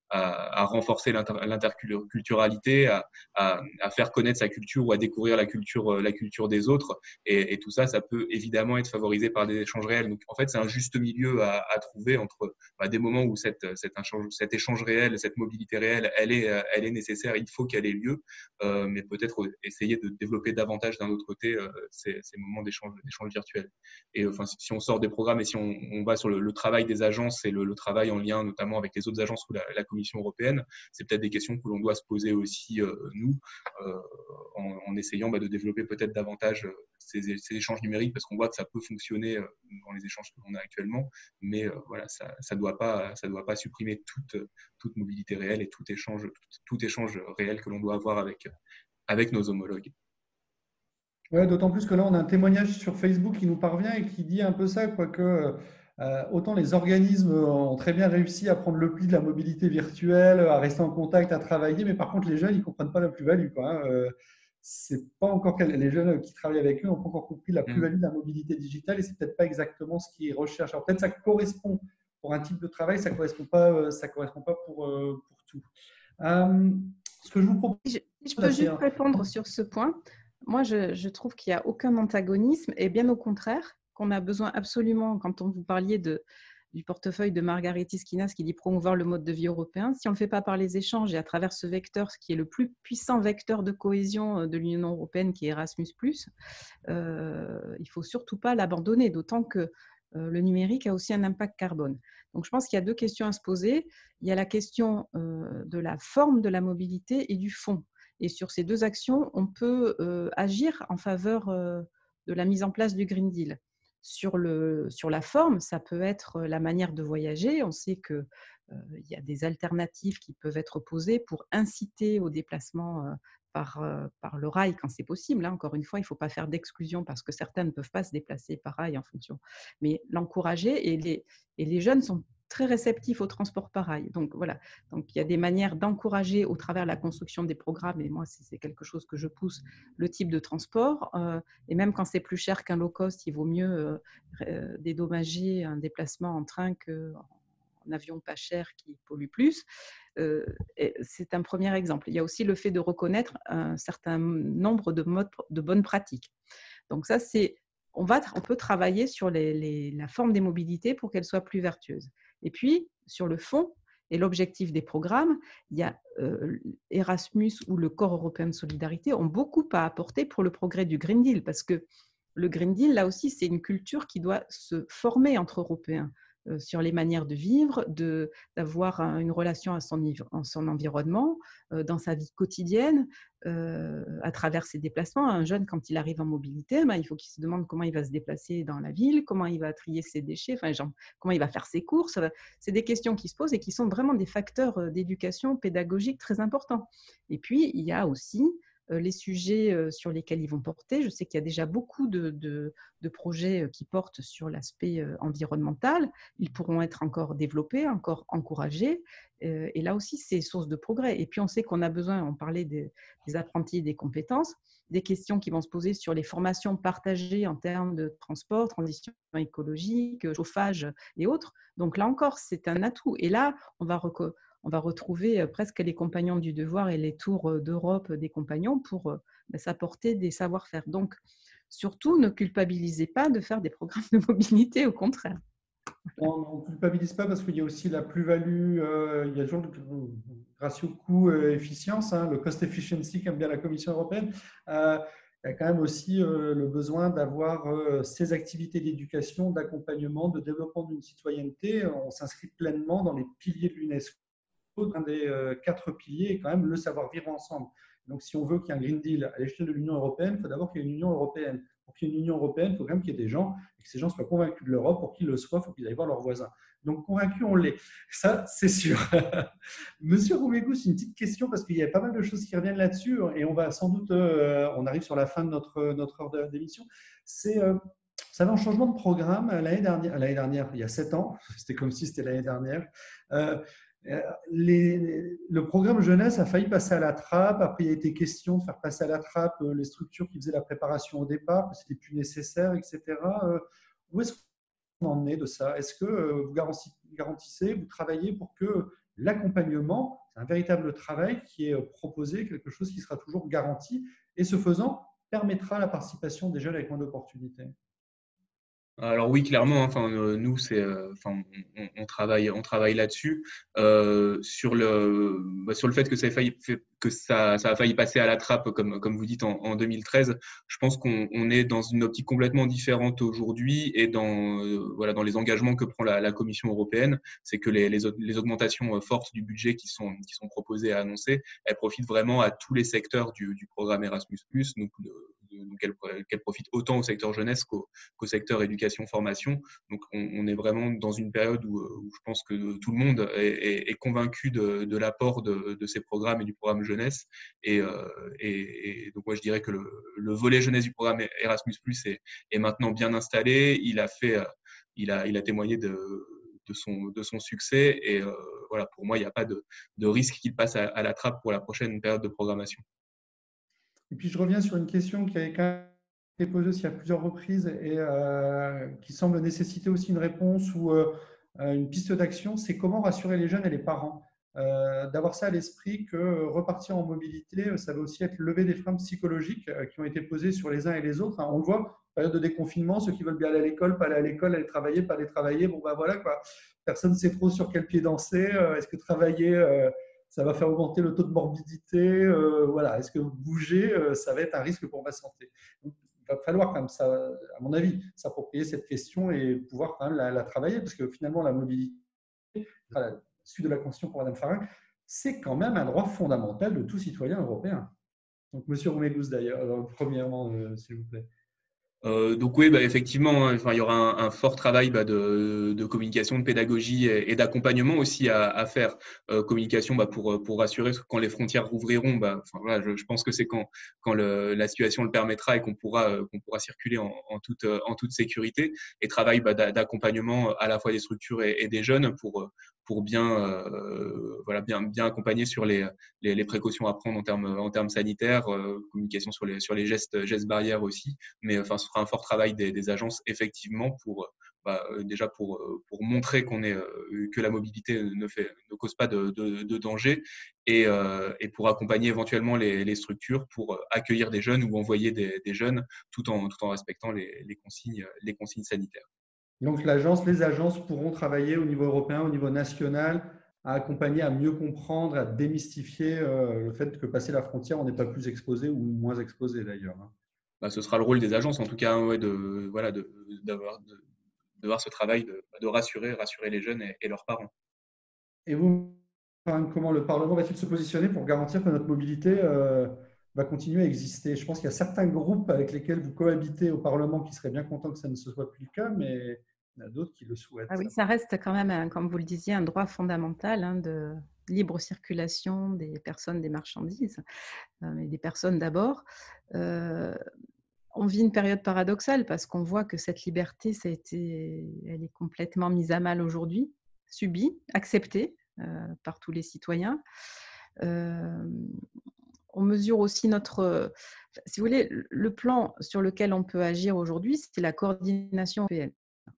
à renforcer l'interculturalité, à faire connaître sa culture ou à découvrir la culture des autres. Et tout ça, ça peut évidemment être favorisé par des échanges réels. Donc en fait, c'est un juste milieu à trouver entre des moments où cet échange réel, cette mobilité réelle, elle est nécessaire, il faut qu'elle ait lieu, mais peut-être essayer de développer davantage d'un autre côté ces moments d'échange virtuel. Et enfin, si on sort des programmes et si on va sur le travail des agences et le travail en lien notamment avec les autres agences ou la Commission européenne, c'est peut-être des questions que l'on doit se poser aussi nous, en essayant de développer peut-être davantage ces échanges numériques, parce qu'on voit que ça peut fonctionner dans les échanges que l'on a actuellement, mais voilà, ça doit pas supprimer toute mobilité réelle et tout échange réel que l'on doit avoir avec nos homologues. Ouais, d'autant plus que là, on a un témoignage sur Facebook qui nous parvient et qui dit un peu ça, quoi, que autant les organismes ont très bien réussi à prendre le pli de la mobilité virtuelle, à rester en contact, à travailler, mais par contre, les jeunes, ils ne comprennent pas la plus-value, quoi, hein. C'est pas encore les jeunes qui travaillent avec eux n'ont pas encore compris la plus-value de la mobilité digitale et c'est peut-être pas exactement ce qu'ils recherchent. Alors peut-être ça correspond pour un type de travail, ça correspond pas pour tout. Ce que je vous propose, je peux juste répondre sur ce point. Moi, je trouve qu'il n'y a aucun antagonisme et bien au contraire, qu'on a besoin absolument, quand on vous parliez du portefeuille de Margaritis Schinas qui dit promouvoir le mode de vie européen, si on ne le fait pas par les échanges et à travers ce vecteur, ce qui est le plus puissant vecteur de cohésion de l'Union européenne, qui est Erasmus+, il ne faut surtout pas l'abandonner, d'autant que le numérique a aussi un impact carbone. Donc, je pense qu'il y a deux questions à se poser. Il y a la question de la forme de la mobilité et du fond. Et sur ces deux actions, on peut agir en faveur de la mise en place du Green Deal. Sur la forme, ça peut être la manière de voyager. On sait qu'il y a des alternatives qui peuvent être posées pour inciter au déplacement par le rail quand c'est possible. Encore une fois, il ne faut pas faire d'exclusion parce que certains ne peuvent pas se déplacer par rail en fonction. Mais l'encourager, et les jeunes sont très réceptifs au transport par rail. Donc voilà, donc il y a des manières d'encourager au travers de la construction des programmes, et moi c'est quelque chose que je pousse, le type de transport, et même quand c'est plus cher qu'un low cost, il vaut mieux dédommager un déplacement en train qu'en avion pas cher qui pollue plus. C'est un premier exemple. Il y a aussi le fait de reconnaître un certain nombre de bonnes pratiques. Donc ça, on peut travailler sur la forme des mobilités pour qu'elles soient plus vertueuses. Et puis, sur le fond et l'objectif des programmes, il y a Erasmus ou le Corps européen de solidarité ont beaucoup à apporter pour le progrès du Green Deal, parce que le Green Deal, là aussi, c'est une culture qui doit se former entre Européens sur les manières de vivre, d'avoir une relation à son environnement, dans sa vie quotidienne, à travers ses déplacements. Un jeune, quand il arrive en mobilité, il faut qu'il se demande comment il va se déplacer dans la ville, comment il va trier ses déchets, comment il va faire ses courses. C'est des questions qui se posent et qui sont vraiment des facteurs d'éducation pédagogique très importants. Et puis, il y a aussi les sujets sur lesquels ils vont porter. Je sais qu'il y a déjà beaucoup de projets qui portent sur l'aspect environnemental. Ils pourront être encore développés, encore encouragés. Et là aussi, c'est source de progrès. Et puis, on sait qu'on a besoin, on parlait des apprentis et des compétences, des questions qui vont se poser sur les formations partagées en termes de transport, transition écologique, chauffage et autres. Donc là encore, c'est un atout. Et là, on va retrouver presque les compagnons du devoir et les tours d'Europe des compagnons pour s'apporter des savoir-faire. Donc, surtout, ne culpabilisez pas de faire des programmes de mobilité, au contraire. On ne culpabilise pas parce qu'il y a aussi la plus-value, il y a toujours le ratio coût-efficience, hein, le cost efficiency, qu'aime bien la Commission européenne. Il y a quand même aussi le besoin d'avoir ces activités d'éducation, d'accompagnement, de développement d'une citoyenneté. On s'inscrit pleinement dans les piliers de l'UNESCO. Un des 4 piliers est quand même le savoir-vivre ensemble. Donc, si on veut qu'il y ait un Green Deal à l'échelle de l'Union européenne, il faut d'abord qu'il y ait une Union européenne. Pour qu'il y ait une Union européenne, il faut quand même qu'il y ait des gens et que ces gens soient convaincus de l'Europe. Pour qu'ils le soient, il faut qu'ils aillent voir leurs voisins. Donc, convaincus, on l'est. Ça, c'est sûr. Monsieur Roumégout, c'est une petite question parce qu'il y a pas mal de choses qui reviennent là-dessus et on va sans doute, on arrive sur la fin de notre heure d'émission. C'est, vous savez, un changement de programme l'année dernière, il y a 7 ans, c'était comme si c'était l'année dernière. Le programme jeunesse a failli passer à la trappe. Après, il a été question de faire passer à la trappe les structures qui faisaient la préparation au départ, que c'était plus nécessaire, etc. Où est-ce qu'on en est de ça? Est-ce que vous garantissez, vous travaillez pour que l'accompagnement, c'est un véritable travail qui est proposé, quelque chose qui sera toujours garanti et ce faisant, permettra la participation des jeunes avec moins d'opportunités? Alors oui, clairement, hein, enfin, nous, on travaille là-dessus sur le fait que ça a failli passer à la trappe, comme vous dites, en 2013. Je pense qu'on est dans une optique complètement différente aujourd'hui et dans les engagements que prend la Commission européenne, c'est que les augmentations fortes du budget qui sont proposées et annoncées, elles profitent vraiment à tous les secteurs du programme Erasmus+. Donc qu'elle profite autant au secteur jeunesse qu'au secteur éducation-formation. Donc, on est vraiment dans une période où je pense que tout le monde est convaincu de l'apport de ces programmes et du programme jeunesse. Et donc, moi, je dirais que le volet jeunesse du programme Erasmus+ est maintenant bien installé. Il a témoigné de son succès. Et voilà, pour moi, il n'y a pas de risque qu'il passe à la trappe pour la prochaine période de programmation. Et puis, je reviens sur une question qui a quand même été posée aussi à plusieurs reprises et qui semble nécessiter aussi une réponse ou une piste d'action. C'est comment rassurer les jeunes et les parents d'avoir ça à l'esprit que repartir en mobilité, ça va aussi être lever des freins psychologiques qui ont été posés sur les uns et les autres. On le voit, période de déconfinement, ceux qui veulent bien aller à l'école, pas aller à l'école, aller travailler, pas aller travailler. Bon, ben voilà quoi. Personne ne sait trop sur quel pied danser. Est-ce que travailler ça va faire augmenter le taux de morbidité. Voilà. Est-ce que bouger, ça va être un risque pour ma santé? Donc, il va falloir quand même, ça, à mon avis, s'approprier cette question et pouvoir quand même la travailler, parce que finalement, la mobilité, à la suite de la Constitution pour Mme Farin, c'est quand même un droit fondamental de tout citoyen européen. Donc, Monsieur Roumégout, d'ailleurs, premièrement, s'il vous plaît. Donc oui, effectivement, hein, il y aura un fort travail de communication, de pédagogie et d'accompagnement aussi à faire. Communication pour rassurer quand les frontières rouvriront. Voilà, je pense que c'est quand la situation le permettra et qu'on pourra circuler en toute sécurité. Et travail d'accompagnement à la fois des structures et des jeunes pour bien accompagner sur les précautions à prendre en termes sanitaires, communication sur les gestes barrières aussi. Mais enfin, ce sera un fort travail des agences effectivement déjà pour montrer que la mobilité ne cause pas de danger et pour accompagner éventuellement les structures pour accueillir des jeunes ou envoyer des jeunes tout en respectant les consignes sanitaires. Donc les agences pourront travailler au niveau européen, au niveau national, à accompagner, à mieux comprendre, à démystifier le fait que passer la frontière, on n'est pas plus exposé ou moins exposé d'ailleurs. Ce sera le rôle des agences, en tout cas, d'avoir ce travail de rassurer les jeunes et leurs parents. Et vous, comment le Parlement va-t-il se positionner pour garantir que notre mobilité va continuer à exister? Je pense qu'il y a certains groupes avec lesquels vous cohabitez au Parlement qui seraient bien contents que ça ne se soit plus le cas, mais il y en a d'autres qui le souhaitent. Ah oui, ça reste quand même, comme vous le disiez, un droit fondamental de libre circulation des personnes, des marchandises, mais des personnes d'abord. On vit une période paradoxale parce qu'on voit que cette liberté, elle est complètement mise à mal aujourd'hui, subie, acceptée par tous les citoyens. On mesure aussi si vous voulez, le plan sur lequel on peut agir aujourd'hui, c'est la coordination européenne.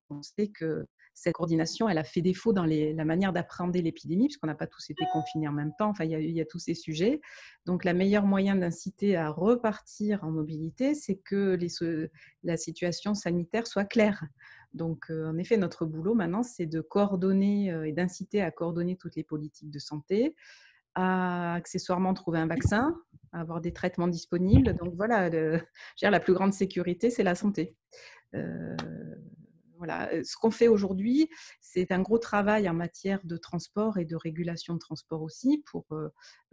On sait que cette coordination, elle a fait défaut dans la manière d'appréhender l'épidémie, puisqu'on n'a pas tous été confinés en même temps. Enfin, il y a tous ces sujets. Donc, le meilleur moyen d'inciter à repartir en mobilité, c'est que la situation sanitaire soit claire. Donc, en effet, notre boulot maintenant, c'est de coordonner et d'inciter à coordonner toutes les politiques de santé, à accessoirement trouver un vaccin, à avoir des traitements disponibles. Donc voilà, la plus grande sécurité, c'est la santé. Voilà. Ce qu'on fait aujourd'hui, c'est un gros travail en matière de transport et de régulation de transport aussi pour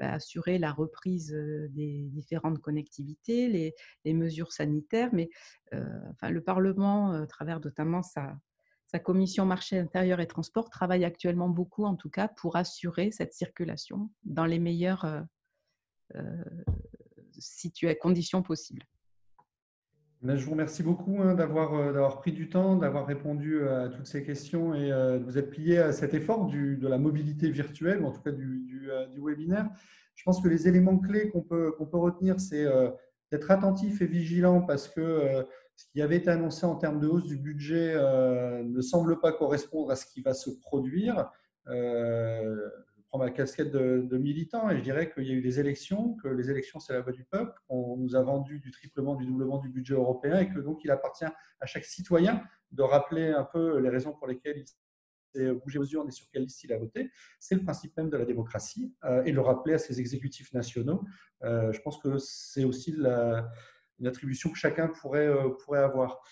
assurer la reprise des différentes connectivités, les mesures sanitaires. Mais le Parlement, à travers notamment sa commission marché intérieur et transport, travaille actuellement beaucoup, en tout cas, pour assurer cette circulation dans les meilleures conditions possibles. Je vous remercie beaucoup d'avoir pris du temps, d'avoir répondu à toutes ces questions et de vous être plié à cet effort de la mobilité virtuelle, ou en tout cas du webinaire. Je pense que les éléments clés qu'on peut retenir, c'est d'être attentif et vigilant parce que ce qui avait été annoncé en termes de hausse du budget ne semble pas correspondre à ce qui va se produire. Je prends ma casquette de militant et je dirais qu'il y a eu des élections, que les élections, c'est la voix du peuple, qu'on nous a vendu du triplement, du doublement du budget européen et que donc il appartient à chaque citoyen de rappeler un peu les raisons pour lesquelles il s'est bougé aux urnes et sur quelle liste il a voté. C'est le principe même de la démocratie et le rappeler à ses exécutifs nationaux. Je pense que c'est aussi une attribution que chacun pourrait avoir.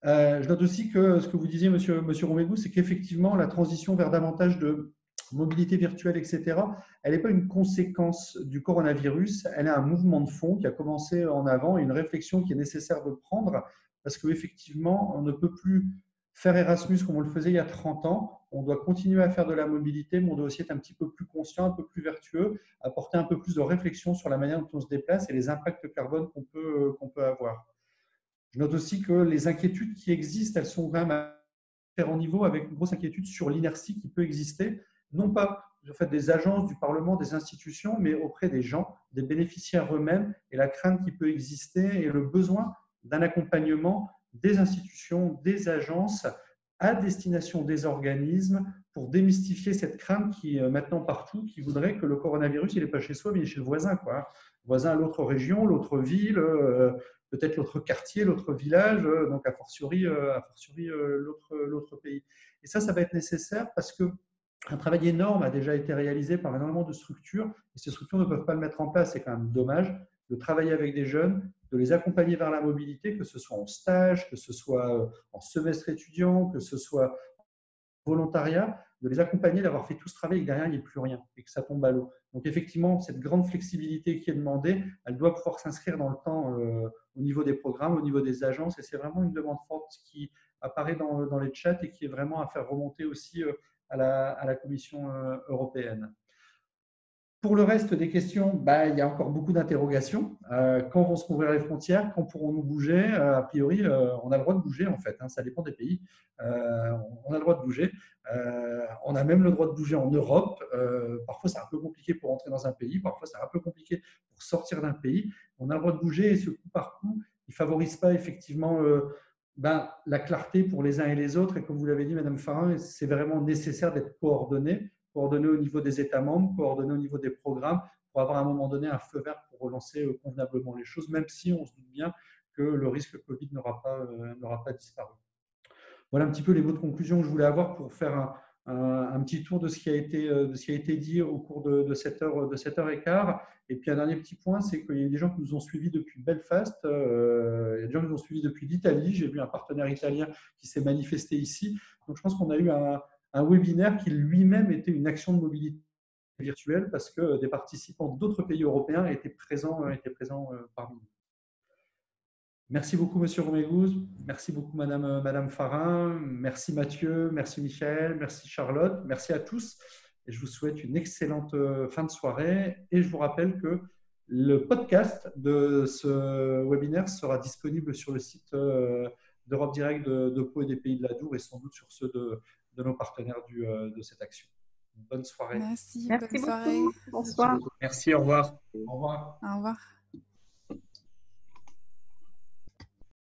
Je note aussi que ce que vous disiez, monsieur Romégou, c'est qu'effectivement, la transition vers davantage de mobilité virtuelle, etc., elle n'est pas une conséquence du coronavirus, elle est un mouvement de fond qui a commencé en avant et une réflexion qui est nécessaire de prendre parce qu'effectivement, on ne peut plus faire Erasmus comme on le faisait il y a 30 ans. On doit continuer à faire de la mobilité, mais on doit aussi être un petit peu plus conscient, un peu plus vertueux, apporter un peu plus de réflexion sur la manière dont on se déplace et les impacts carbone qu'on peut avoir. Je note aussi que les inquiétudes qui existent, elles sont quand même à différents niveaux, avec une grosse inquiétude sur l'inertie qui peut exister, non pas en fait, des agences, du Parlement, des institutions, mais auprès des gens, des bénéficiaires eux-mêmes, et la crainte qui peut exister et le besoin d'un accompagnement des institutions, des agences, à destination des organismes, pour démystifier cette crainte qui est maintenant partout, qui voudrait que le coronavirus, il n'est pas chez soi, mais il est chez le voisin, quoi. Le voisin à l'autre région, l'autre ville, peut-être l'autre quartier, l'autre village, donc a fortiori l'autre pays. Et ça va être nécessaire parce qu'un travail énorme a déjà été réalisé par énormément de structures et ces structures ne peuvent pas le mettre en place. C'est quand même dommage de travailler avec des jeunes, de les accompagner vers la mobilité, que ce soit en stage, que ce soit en semestre étudiant, que ce soit volontariat, de les accompagner, d'avoir fait tout ce travail et que derrière, il n'y ait plus rien et que ça tombe à l'eau. Donc, effectivement, cette grande flexibilité qui est demandée, elle doit pouvoir s'inscrire dans le temps au niveau des programmes, au niveau des agences. Et c'est vraiment une demande forte qui apparaît dans les chats et qui est vraiment à faire remonter aussi à la Commission européenne. Pour le reste des questions, il y a encore beaucoup d'interrogations. Quand vont se rouvrir les frontières? Quand pourrons-nous bouger? A priori, on a le droit de bouger, en fait. Ça dépend des pays. On a le droit de bouger. On a même le droit de bouger en Europe. Parfois, c'est un peu compliqué pour entrer dans un pays. Parfois, c'est un peu compliqué pour sortir d'un pays. On a le droit de bouger et ce coup par coup, il ne favorise pas effectivement la clarté pour les uns et les autres. Et comme vous l'avez dit, Madame Farin, c'est vraiment nécessaire d'être coordonné au niveau des États membres, coordonné au niveau des programmes, pour avoir à un moment donné un feu vert pour relancer convenablement les choses, même si on se doute bien que le risque Covid n'aura pas disparu. Voilà un petit peu les mots de conclusion que je voulais avoir pour faire un petit tour de ce qui a été dit au cours de cette heure et quart. Et puis un dernier petit point, c'est qu'il y a des gens qui nous ont suivis depuis Belfast, il y a des gens qui nous ont suivis depuis l'Italie. J'ai vu un partenaire italien qui s'est manifesté ici. Donc je pense qu'on a eu un webinaire qui lui-même était une action de mobilité virtuelle parce que des participants d'autres pays européens étaient présents parmi nous. Merci beaucoup, Monsieur Romégou. Merci beaucoup, Madame Farin. Merci, Mathieu. Merci, Michael. Merci, Charlotte. Merci à tous. Et je vous souhaite une excellente fin de soirée. Et je vous rappelle que le podcast de ce webinaire sera disponible sur le site d'Europe Direct de Pau et des Pays de l'Adour et sans doute sur ceux de nos partenaires de cette action. Bonne soirée. Merci Bonne soirée. Bonsoir. Merci, au revoir. Au revoir. Au revoir.